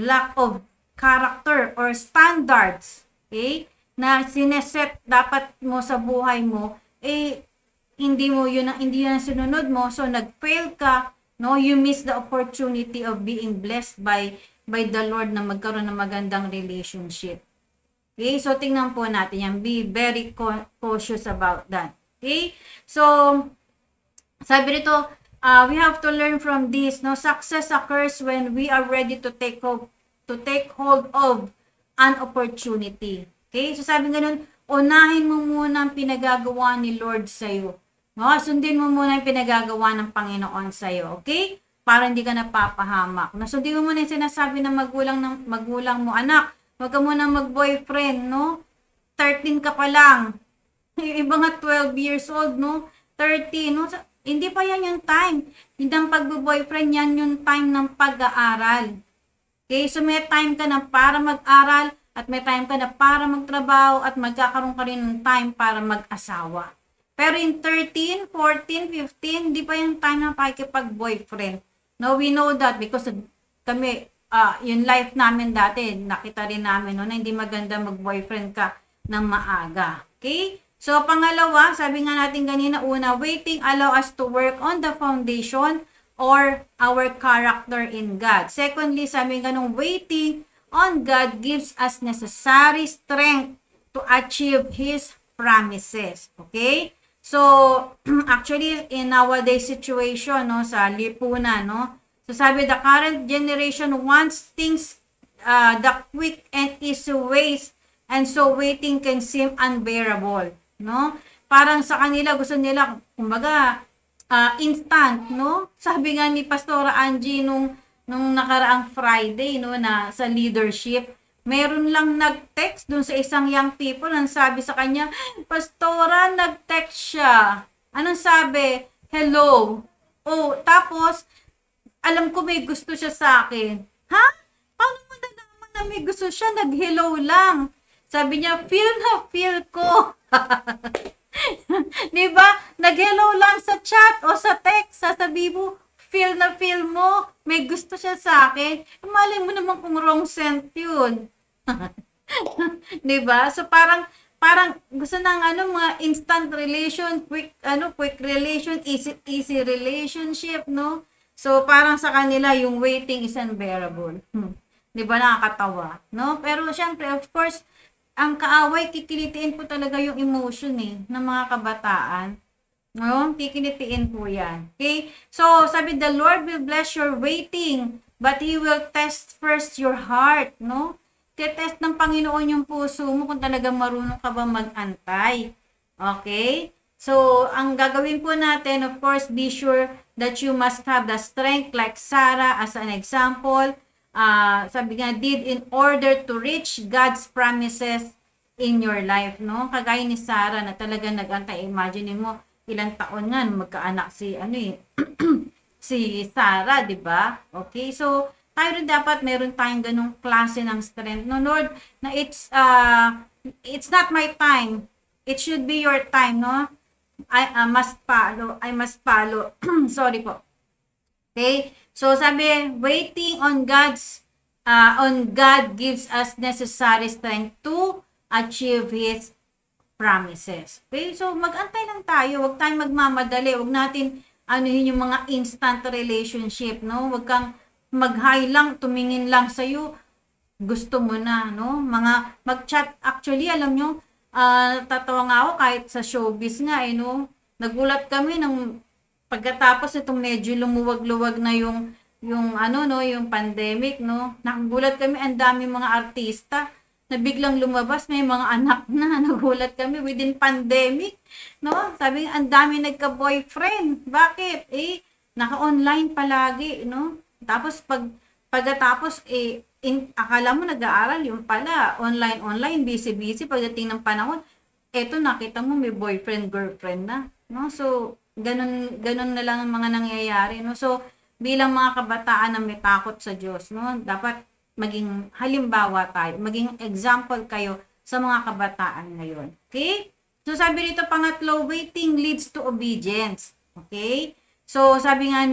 lack of character or standards, okay, na sineset dapat mo sa buhay mo, hindi yun ang sinunod mo, so nag-fail ka, no, you miss the opportunity of being blessed by the Lord na magkaroon ng magandang relationship. Okay, so tingnan po natin yan. Be very cautious about that. Okay, so sabi nito, we have to learn from this, no, success occurs when we are ready to take hold of an opportunity. Okay, so sabi ganun, unahin mo muna ang pinagagawa ni Lord sa'yo. No, sundin mo muna yung pinagagawa ng Panginoon sa'yo, okay? Para hindi ka napapahamak. Sundin mo muna yung sinasabi ng magulang mo, anak, huwag ka muna mag-boyfriend, no? 13 ka pa lang. Yung iba nga 12 years old, no? 13, no? Hindi pa yan yung time. Hindi ang pag-boyfriend, yan yung time ng pag-aaral. Okay, so may time ka na para mag-aral at may time ka na para magtrabaho at magkakaroon ka rin ng time para mag-asawa. Pero in 13, 14, 15, hindi pa yung time na pakikipag-boyfriend. No, we know that because kami, yung life namin dati, nakita rin namin no, na hindi maganda mag-boyfriend ka ng maaga. Okay? So, pangalawa, sabi nga natin kanina, una, waiting allow us to work on the foundation or our character in God. Secondly, sabi nga nung waiting on God gives us necessary strength to achieve His promises. Okay? So, actually, in nowadays situation, no, sa lipunan, no, so sabi, the current generation wants things the quick and easy ways, and so waiting can seem unbearable, no? Parang sa kanila, gusto nila, kumbaga, instant, no? Sabi nga ni Pastora Angie nung nakaraang Friday, no, na sa leadership, meron lang nag-text dun sa isang young people, ang sabi sa kanya, Pastora, nag-text siya. Anong sabi? Hello. Oh, tapos, alam ko may gusto siya sa akin. Ha? Paano mo nalaman na may gusto siya? Nag-hello lang. Sabi niya, feel ko. Diba? Nag-hello lang sa chat o sa text. Sasabi mo, feel mo, may gusto siya sa akin. Malay mo naman kung wrong sent yun. Diba? So parang gusto ng mga instant relation, quick relation, easy relationship, no? So parang sa kanila yung waiting is unbearable. 'Di ba nakakatawa, no? Pero syempre, of course, ang kaaway kikilitiin po talaga yung emotion ng mga kabataan. No? Kikilitiin po yan. Okay? So, sabi, the Lord will bless your waiting, but He will test first your heart. No? Test ng Panginoon yung puso mo kung talagang marunong ka ba mag-antay. Okay? So, ang gagawin po natin, of course, be sure that you must have the strength like Sarah as an example. Sabi nga, did in order to reach God's promises in your life, no? Kagaya ni Sarah na talagang nag-antay. Imagine mo, ilang taon nga magkaanak si si Sarah, 'di ba? Okay? So, tayo rin dapat meron tayong ganung klase ng strength. No, Lord, na it's not my time. It should be your time, no? I must follow. I must follow. Sorry po. Okay? So, sabi, waiting on God gives us necessary strength to achieve His promises. Okay? So, mag-antay lang tayo. Huwag tayong magmamadali. Huwag natin, yung mga instant relationship, no? Huwag kang mag-hi lang, tumingin lang sa'yo. Gusto mo na, no? Mag-chat. Actually, alam nyo, tatawa nga ako kahit sa showbiz nga, no? Nagulat kami ng pagkatapos itong medyo lumuwag-luwag na yung pandemic, no? Nagulat kami, ang dami mga artista na biglang lumabas, may mga anak na. Nagulat kami within pandemic, no? Sabi, ang dami nagka-boyfriend. Bakit? Naka-online palagi, no? Tapos pagkatapos akala mo nag-aaral, yung pala online, busy pagdating ng panahon, eto nakita mo may boyfriend, girlfriend na, no? So ganun na lang ang mga nangyayari, no? So bilang mga kabataan na may takot sa Diyos, no? Dapat maging halimbawa tayo, maging example kayo sa mga kabataan ngayon. Okay? So sabi dito pangatlo, waiting leads to obedience. Okay? So sabi nga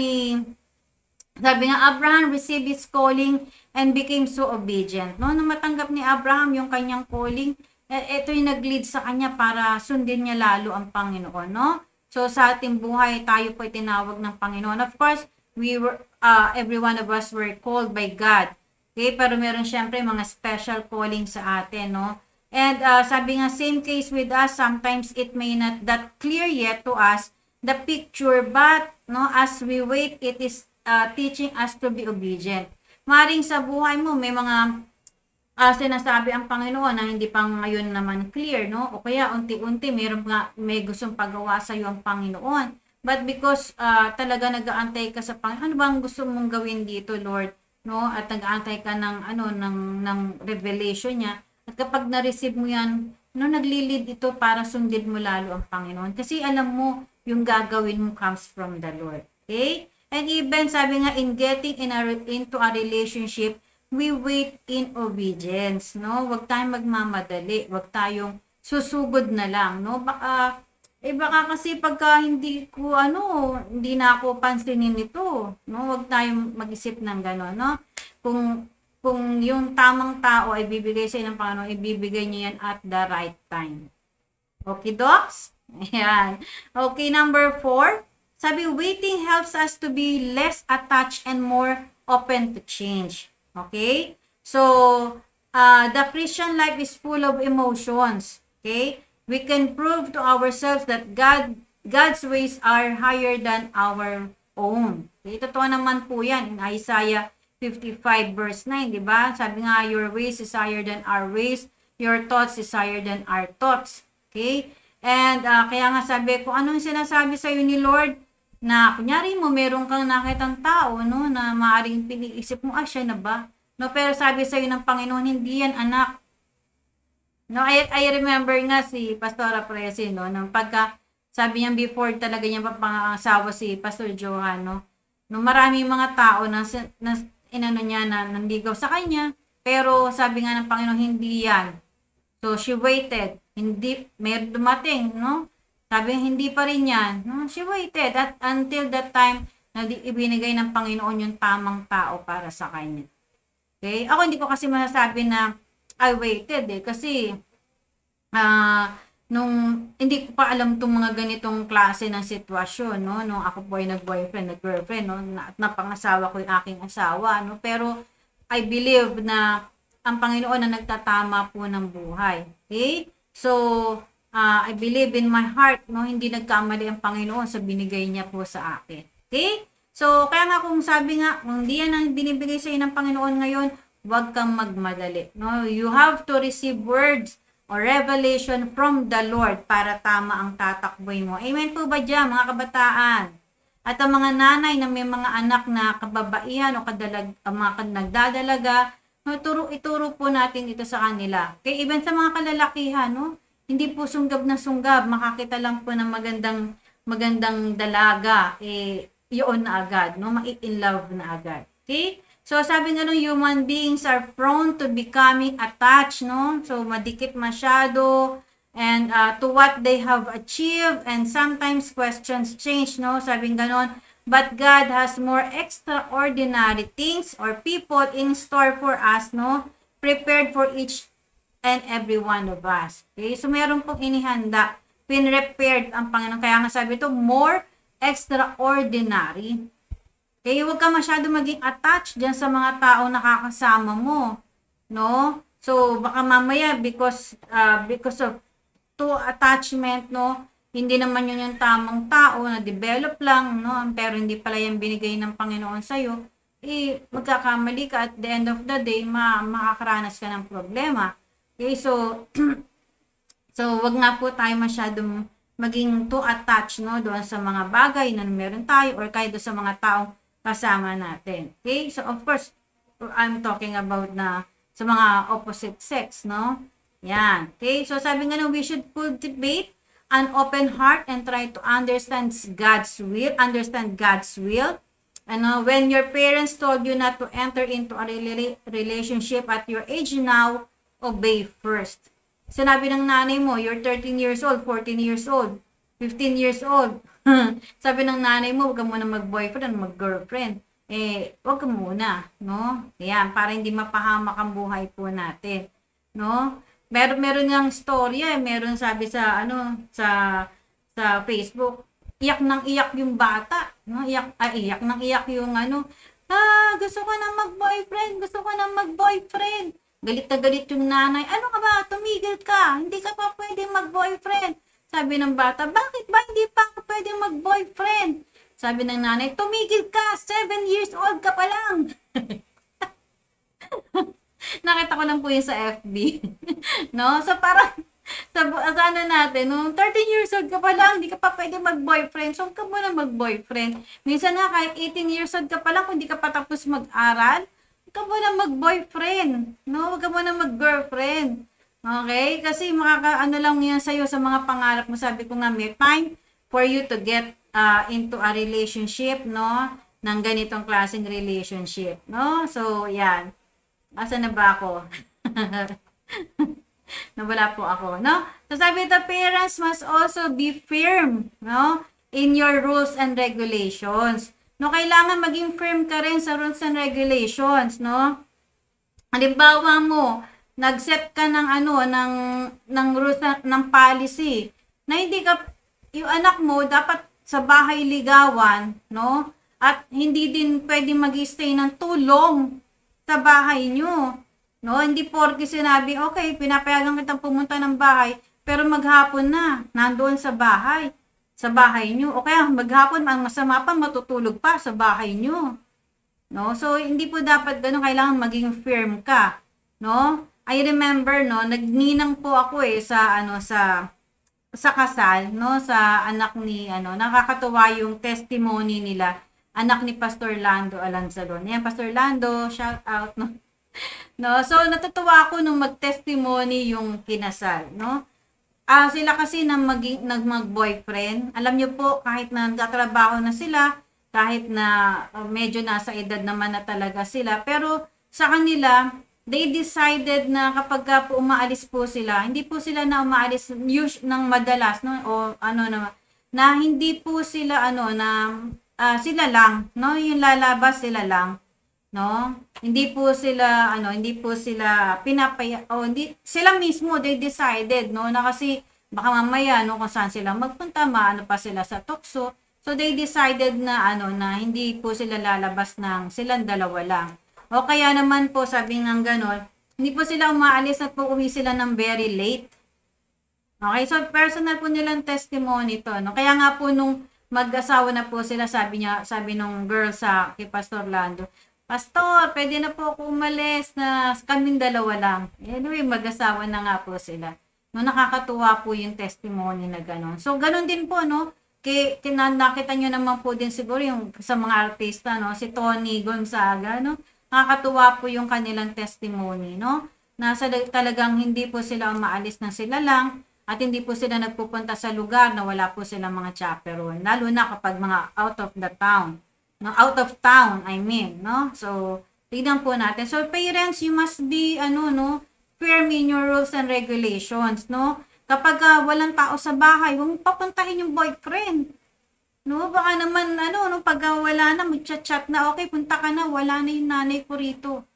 Abraham received his calling and became so obedient. No, nung matanggap ni Abraham yung kanyang calling, ito yung nag-lead sa kanya para sundin niya lalo ang Panginoon, no? So sa ating buhay, tayo po ay tinawag ng Panginoon. Of course, every one of us were called by God. Okay, pero meron syempre mga special calling sa atin, no? And sabi nga, same case with us, sometimes it may not that clear yet to us the picture, but no, as we wait, it is teaching us to be obedient. Maring sa buhay mo may mga sinasabi ang Panginoon na hindi pa ngayon naman clear, no? O kaya unti-unti may gustong pagawa sa iyo ang Panginoon. But because talaga nag-aantay ka sa Panginoon, ano bang gusto mong gawin dito, Lord? No? At nag-aantay ka ng revelation niya. At kapag na-receive mo yan, no, naglilid ito para sundin mo lalo ang Panginoon. Kasi alam mo, yung gagawin mo comes from the Lord. Okay? And even, sabi nga, in getting into a relationship, we wait in obedience. No? Huwag tayong magmamadali. Huwag tayong susugod na lang. No? Baka kasi pagka hindi na ako pansinin ito, no? Huwag tayong mag-isip ng gano'n, no? Kung yung tamang tao ay bibigay sa ng Panginoon, ibibigay niya yan at the right time. Okay, docs? Ayan. Okay, number 4. Sabi, waiting helps us to be less attached and more open to change. Okay? So, the Christian life is full of emotions. Okay? We can prove to ourselves that God's ways are higher than our own. Okay? Totoo naman po yan in Isaiah 55 verse 9, di ba? Sabi nga, your ways is higher than our ways, your thoughts is higher than our thoughts. Okay? And kaya nga sabi, kung anong sinasabi sa iyo ni Lord, na kunyari mo, meron kang nakitang tao, no, na maaaring piniisip mo, siya na ba? No, pero sabi sa iyo ng Panginoon, hindi yan anak. No, I remember nga si Pastora Presi, no, nang pagka sabi niya before talaga niya papangasawa si Pastor Johan, no, maraming mga tao na niya na nandigaw sa kanya, pero sabi nga ng Panginoon, hindi yan. So, she waited. Hindi, may dumating, no? Sabi, hindi pa rin yan. No? She waited until that time na ibinigay ng Panginoon yung tamang tao para sa kanya. Okay? Ako hindi ko kasi masasabi na I waited kasi nung hindi ko pa alam tong mga ganitong klase ng sitwasyon, no, nung ako po ay nag-boyfriend, nag-girlfriend, no, at napangasawa ko yung aking asawa, no, pero I believe na ang Panginoon na nagtatama po ng buhay. Okay? So, I believe in my heart, no, hindi nagkamali ang Panginoon sa binigay niya po sa akin. Okay? So, kaya nga kung sabi nga, kung hindi yan ang binibigay sa iyo ng Panginoon ngayon, huwag kang magmadali. No? You have to receive words or revelation from the Lord para tama ang tatakboy mo. Amen po ba dyan, mga kabataan? At ang mga nanay na may mga anak na kababaihan o mga nagdadalaga, no, ituro po natin ito sa kanila. Okay, even sa mga kalalakihan, no, hindi po sunggab na sunggab, makakita lang po ng magandang dalaga, yun na agad, no, mai-in love na agad. Okay? So, sabi nga nung human beings are prone to becoming attached, no? So, madikit masyado, and to what they have achieved, and sometimes questions change, no? Sabi nga nun, but God has more extraordinary things or people in store for us, no? Prepared for each and every one of us. Okay? So, meron pong inihanda, pinrepared ang Panginoon. Kaya nga sabi ito, more extraordinary. Kaya huwag ka masyado maging attached dyan sa mga tao nakakasama mo. No? So, baka mamaya because of to attachment, no, hindi naman yun yung tamang tao na develop lang, no, pero hindi pala yung binigay ng Panginoon sa'yo, magkakamali ka at the end of the day, makakaranas ka ng problema. Okay, so, so, wag nga po tayo masyadong maging too attached, no, doon sa mga bagay na meron tayo or kahit doon sa mga taong kasama natin. Okay, so of course, I'm talking about na sa mga opposite sex, no? Yan. Okay, so sabi nga we should cultivate an open heart and try to understand God's will. And when your parents told you not to enter into a relationship at your age now, obey first. Sinabi ng nanay mo, you're 13 years old, 14 years old, 15 years old. Sabi ng nanay mo, huwag ka muna mag-boyfriend, mag-girlfriend. Huwag ka muna, no? Yan, para hindi mapahamak ang buhay po natin, no? Meron ng storya, meron sabi sa sa Facebook, iyak nang iyak yung bata, no? Iyak nang iyak yung gusto ko na mag-boyfriend. Galit na galit yung nanay. Ano ka ba? Tumigil ka. Hindi ka pa pwedeng mag-boyfriend. Sabi ng bata, bakit ba hindi pa ako pwedeng mag-boyfriend? Sabi ng nanay, tumigil ka. 7 years old ka pa lang. Nakita ko lang po yun sa FB. No? So parang, sa natin, no? 13 years old ka pa lang, hindi ka pa pwedeng mag-boyfriend. So, huwag ka muna mag-boyfriend. Minsan nga, kahit 18 years old ka pa lang, kung hindi ka pa tapos mag-aral, huwag ka muna mag-boyfriend. No? Huwag ka muna mag-girlfriend. Okay? Kasi lang yan sa'yo sa mga pangarap mo. Sabi ko nga, may time for you to get into a relationship, no? Ng ganitong klaseng relationship, no? So, yan. Asa na ba ako? Nawala po ako, no? So, sabi, the parents must also be firm, no? In your rules and regulations. No, kailangan maging firm ka rin sa rules and regulations, no? Halimbawa mo, nag-set ka ng ng rules, ng policy, na hindi ka, yung anak mo, dapat sa bahay ligawan, no? At hindi din pwedeng mag-stay ng too long sa bahay nyo. No, hindi porke sinabi, okay, pinapayagan kitang pumunta ng bahay, pero maghapon na, nandoon sa bahay nyo. O kaya maghapon, ang masama pa, matutulog pa sa bahay nyo. No, so hindi po dapat ganun, kailangan maging firm ka. No, I remember, no, nagninang po ako sa kasal, no, sa anak ni, nakakatuwa yung testimony nila, anak ni Pastor Lando Alanzalon. Yan, Pastor Lando, shout out, no. No, so natutuwa ako nung mag-testimony yung kinasal, no? Sila kasi nagmag-boyfriend. Alam niyo po, kahit na nagtatrabaho na sila, kahit na medyo nasa edad naman na talaga sila, pero sa kanila, they decided na kapag po umaalis po sila, hindi po sila na umaalis ng madalas, no? O na hindi po sila sila lang, no? Yung lalabas sila lang. No? Hindi po sila hindi sila mismo, they decided, no, na kasi baka mamaya, no, kung saan sila magpunta, maano pa sila sa tukso. So they decided na na hindi po sila lalabas ng silang dalawa lang. O kaya naman po, sabi ng ganon, hindi po sila umaalis at uuwi sila ng very late. Okay, so personal po nilang testimony to, no? Kaya nga po nung mag-asawa na po sila, sabi nung girl kay Pastor Lando, Pastor, pwede na po ako umalis na kaming dalawa lang. Anyway, mag-asawa na nga po sila. No, nakakatuwa po yung testimony na gano'n. So, gano'n din po, no? Nakita nyo naman po din siguro yung sa mga artista, no? Si Tony Gonzaga, no? Nakakatuwa po yung kanilang testimony, no? Talagang hindi po sila umaalis na sila lang at hindi po sila nagpupunta sa lugar na wala po silang mga chaperone. Lalo na kapag mga out of the town. No? Out of town, I mean, no? So, tignan po natin. So, parents, you must be, firm in your rules and regulations, no? Kapag walang tao sa bahay, huwag papuntahin yung boyfriend. No, baka naman, pag wala na, mag-chat na, okay, punta ka na, wala na yung nanay ko rito.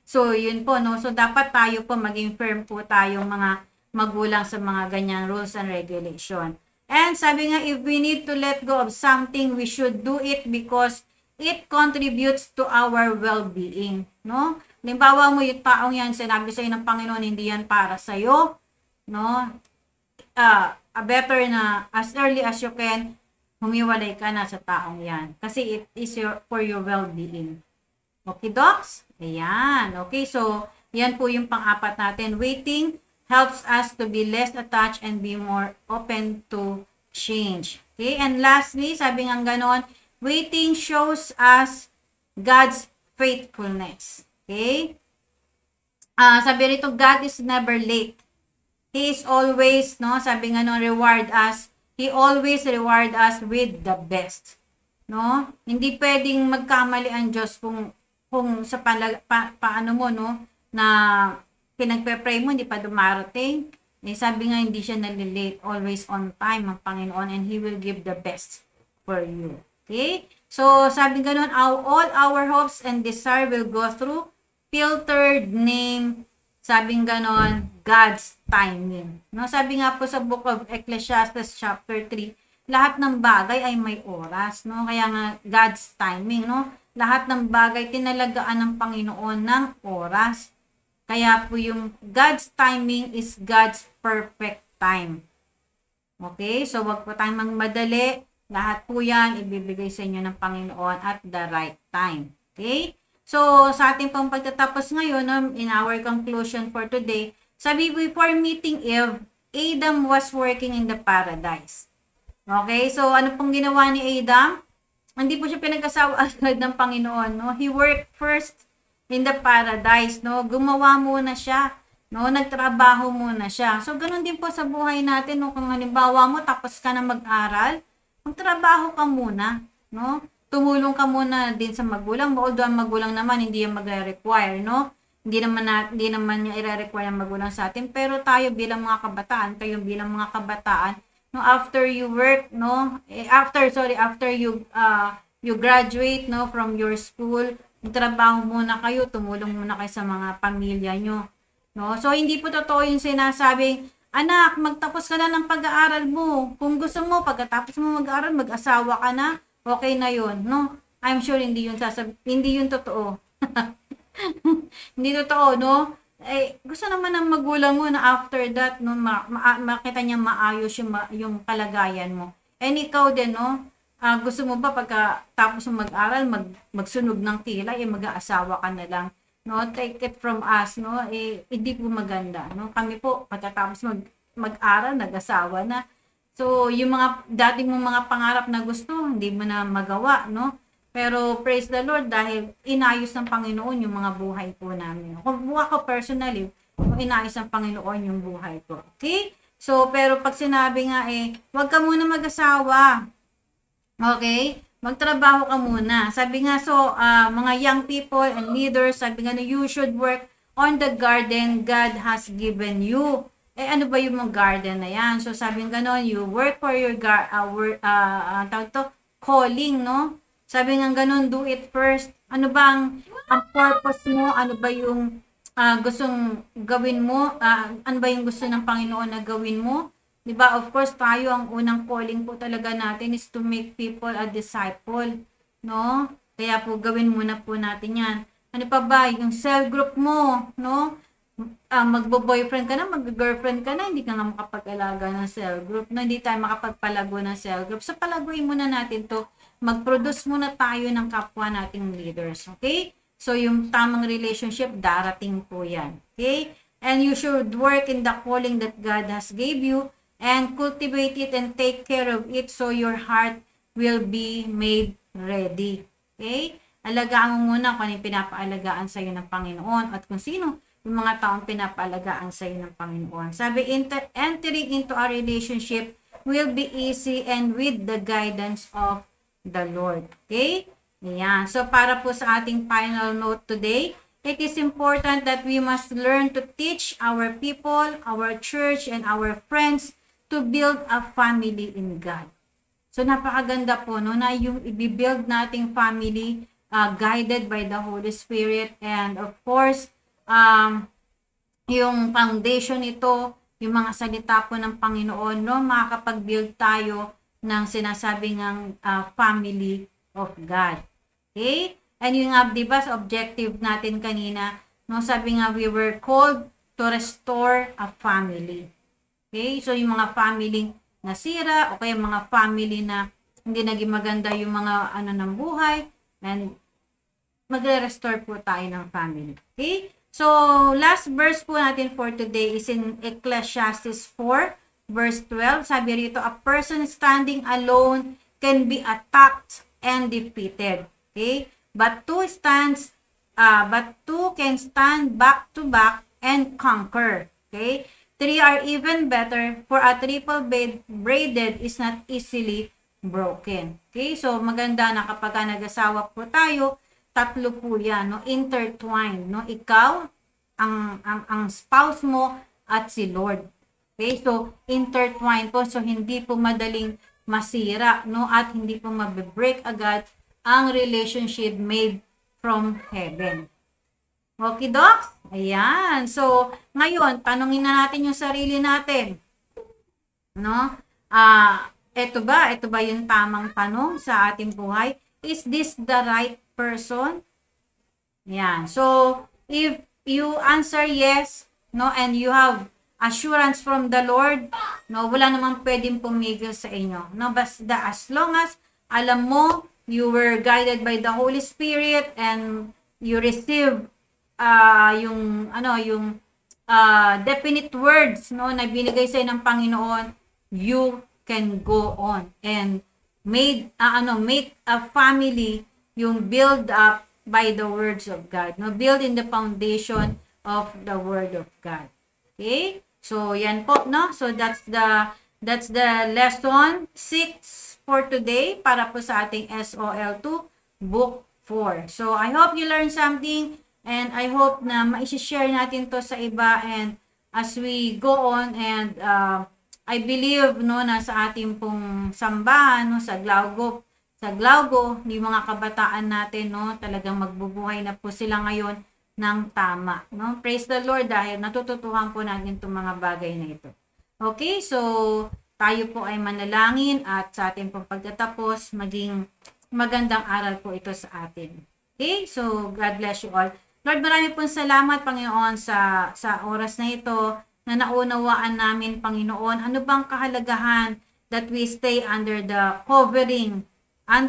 So, yun po, no? So, dapat tayo po, maging firm po tayong mga magulang sa mga ganyang rules and regulation. And sabi nga, if we need to let go of something, we should do it because it contributes to our well-being, no? Halimbawa mo yung taong yan, sinabi sa'yo ng Panginoon, hindi yan para sa'yo, no? Better na as early as you can, humiwalay ka na sa taong yan. Kasi it is for your well-being. Okay, docs? Ayan. Okay, so, yan po yung pang-apat natin. Waiting helps us to be less attached and be more open to change. Okay, and lastly, sabi nga ganon, waiting shows us God's faithfulness. Okay? Sabi rito, God is never late. He is always, no, sabi nga no, He always reward us with the best. No? Hindi pwedeng magkamali ang Diyos kung sa paano mo, no, na pinagpe-pray mo, hindi pa dumarating. Sabi nga, hindi siya nalilate. Always on time ang Panginoon and He will give the best for you. Okay? So, sabi nga nun, all our hopes and desire will go through filtered name, sabing ganon, God's timing. No, sabi nga po sa book of Ecclesiastes chapter 3, lahat ng bagay ay may oras, no? Kaya nga God's timing, no? Lahat ng bagay tinalagaan ng Panginoon ng oras. Kaya po yung God's timing is God's perfect time. Okay? So wag po tayong magmadali. Lahat po 'yan ibibigay sa inyo ng Panginoon at the right time. Okay? So, sa ating pong pagtatapos ngayon, in our conclusion for today, sabi, before meeting Eve, Adam was working in the paradise. Okay, so ano pong ginawa ni Adam? Hindi po siya pinag-asawa agad ng Panginoon, no? He worked first in the paradise, no? Gumawa muna siya, no? Nagtrabaho muna siya. So, ganun din po sa buhay natin, no? Kung halimbawa mo, tapos ka na mag-aral, magtrabaho ka muna, no? Tumulong ka muna din sa magulang mo, although ang magulang naman hindi yan magre-require, no? Hindi naman niya i-require ang magulang sa atin, pero tayo bilang mga kabataan, kayo bilang mga kabataan, no, after you work, no, after you graduate, no, from your school, magtrabaho muna kayo, tumulong muna kayo sa mga pamilya nyo, no? So hindi po totoo yung sinasabing, anak, magtapos ka na ng pag-aaral mo. Kung gusto mo, pagkatapos mo mag-aaral, mag-asawa ka na, okay na yun, no? I'm sure hindi yun totoo. Hindi totoo, no? Gusto naman ng magulang mo na after that, no, makita niya maayos yung kalagayan mo. And ikaw din, no? Gusto mo ba pagkatapos mo mag-aral, magsunog ng kilay, mag-aasawa ka na lang, no? Take it from us, no? Hindi po maganda, no? Kami po, pagkatapos mag-aral, nag-asawa na. So, yung mga dati mong mga pangarap na gusto, hindi mo na magawa, no? Pero praise the Lord dahil inayos ng Panginoon yung mga buhay po namin. Kung ako personally, inayos ng Panginoon yung buhay ko. Okay? So, pero pag sinabi nga huwag ka muna mag-asawa. Okay? Magtrabaho ka muna. Sabi nga, so, mga young people and leaders, sabi nga, you should work on the garden God has given you. Ano ba yung mga garden na yan? So, sabi nga gano'n, you work for your calling, no? Sabi nga gano'n, do it first. Ano ba ang purpose mo? Ano ba yung gustong gawin mo? Ano ba yung gusto ng Panginoon na gawin mo? Diba? Of course, tayo, ang unang calling po talaga natin is to make people a disciple, no? Kaya po gawin muna po natin yan. Ano pa ba? Yung cell group mo, no? Magbo-boyfriend ka na, mag-girlfriend ka na, hindi ka nga makapag-alaga ng cell group, no? Hindi tayo makapagpalago ng cell group. So, palaguin muna natin to. Mag-produce muna tayo ng kapwa nating leaders, okay? So, yung tamang relationship, darating po yan, okay? And you should work in the calling that God has gave you and cultivate it and take care of it so your heart will be made ready, okay? Alagaan mo muna kung ano yung pinapaalagaan sa iyo ng Panginoon at kung sino yung mga taong pinapaalagaan sa iyo ng Panginoon. Sabi, entering into a relationship will be easy and with the guidance of the Lord. Okay? Ayan. So, para po sa ating final note today, it is important that we must learn to teach our people, our church, and our friends to build a family in God. So, napakaganda po, no, na yung i-build nating family guided by the Holy Spirit, and of course, yung foundation nito, yung mga salita po ng Panginoon, no, makakapag-build tayo ng sinasabing family of God. Okay? And yung nga, diba, sa objective natin kanina, no, sabi nga, we were called to restore a family. Okay? So, yung mga family nasira, o kaya mga family na hindi naging maganda yung mga ng buhay, and magre-restore po tayo ng family. Okay? So, last verse po natin for today is in Ecclesiastes 4, verse 12. Sabi rito, a person standing alone can be attacked and defeated. Okay? But two can stand back to back and conquer. Okay? Three are even better, for a triple braided is not easily broken. Okay? So, maganda na kapag nag-asawa po tayo, tatlo po yan, no? Intertwined, no? Ikaw, ang spouse mo, at si Lord. Okay? So, intertwined po. So, hindi po madaling masira, no? At hindi po mabibreak agad ang relationship made from heaven. Okay, docs? Ayan. So, ngayon, tanungin na natin yung sarili natin. No? Ito ba yung tamang tanong sa ating buhay? Is this the right person? Yan. So, if you answer yes, no, and you have assurance from the Lord, no, wala namang pwedeng pumigil sa inyo. No, basta as long as alam mo, you were guided by the Holy Spirit and you receive yung definite words, no, na binigay sa ng Panginoon, you can go on and make a family yung build up by the words of God. No, build in the foundation of the word of God. Okay? So yan po, no? So that's the lesson 6 for today para po sa ating SOL2 book 4. So I hope you learned something and I hope na ma-share natin to sa iba, and as we go on, and I believe, no, na sa ating pong sambahan, no, sa Glaugo, yung mga kabataan natin, no, talagang magbubuhay na po sila ngayon ng tama, no? Praise the Lord, dahil natututuhan po natin itong mga bagay na ito. Okay, so tayo po ay manalangin at sa ating pong pagtatapos, maging magandang aral po ito sa atin. Okay, so God bless you all. Lord, marami pong salamat, Panginoon, sa oras na ito, na naunawaan namin, Panginoon, ano bang kahalagahan that we stay under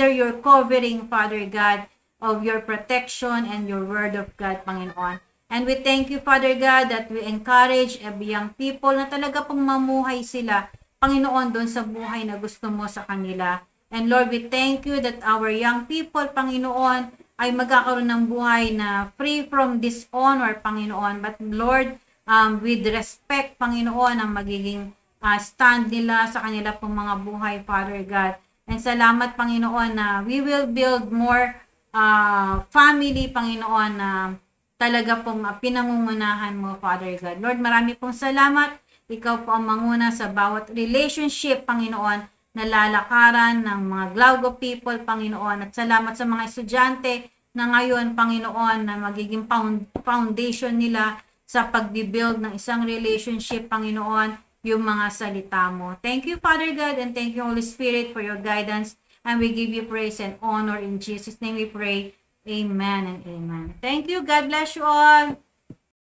your covering, Father God, of your protection and your word of God, Panginoon. And we thank you, Father God, that we encourage every young people na talaga pong mamuhay sila, Panginoon, doon sa buhay na gusto mo sa kanila. And Lord, we thank you that our young people, Panginoon, ay magkakaroon ng buhay na free from dishonor, Panginoon. But Lord, with respect, Panginoon, ang magiging stand nila sa kanila pong mga buhay, Father God. And salamat, Panginoon, na we will build more family, Panginoon, na talaga pong pinangungunahan mo, Father God. Lord, marami pong salamat. Ikaw po ang manguna sa bawat relationship, Panginoon, na lalakaran ng mga Glaugo people, Panginoon. At salamat sa mga estudyante na ngayon, Panginoon, na magiging foundation nila sa pag-build ng isang relationship, Panginoon, yung mga salita mo. Thank you, Father God, and thank you, Holy Spirit, for your guidance. And we give you praise and honor. In Jesus' name we pray. Amen and amen. Thank you. God bless you all.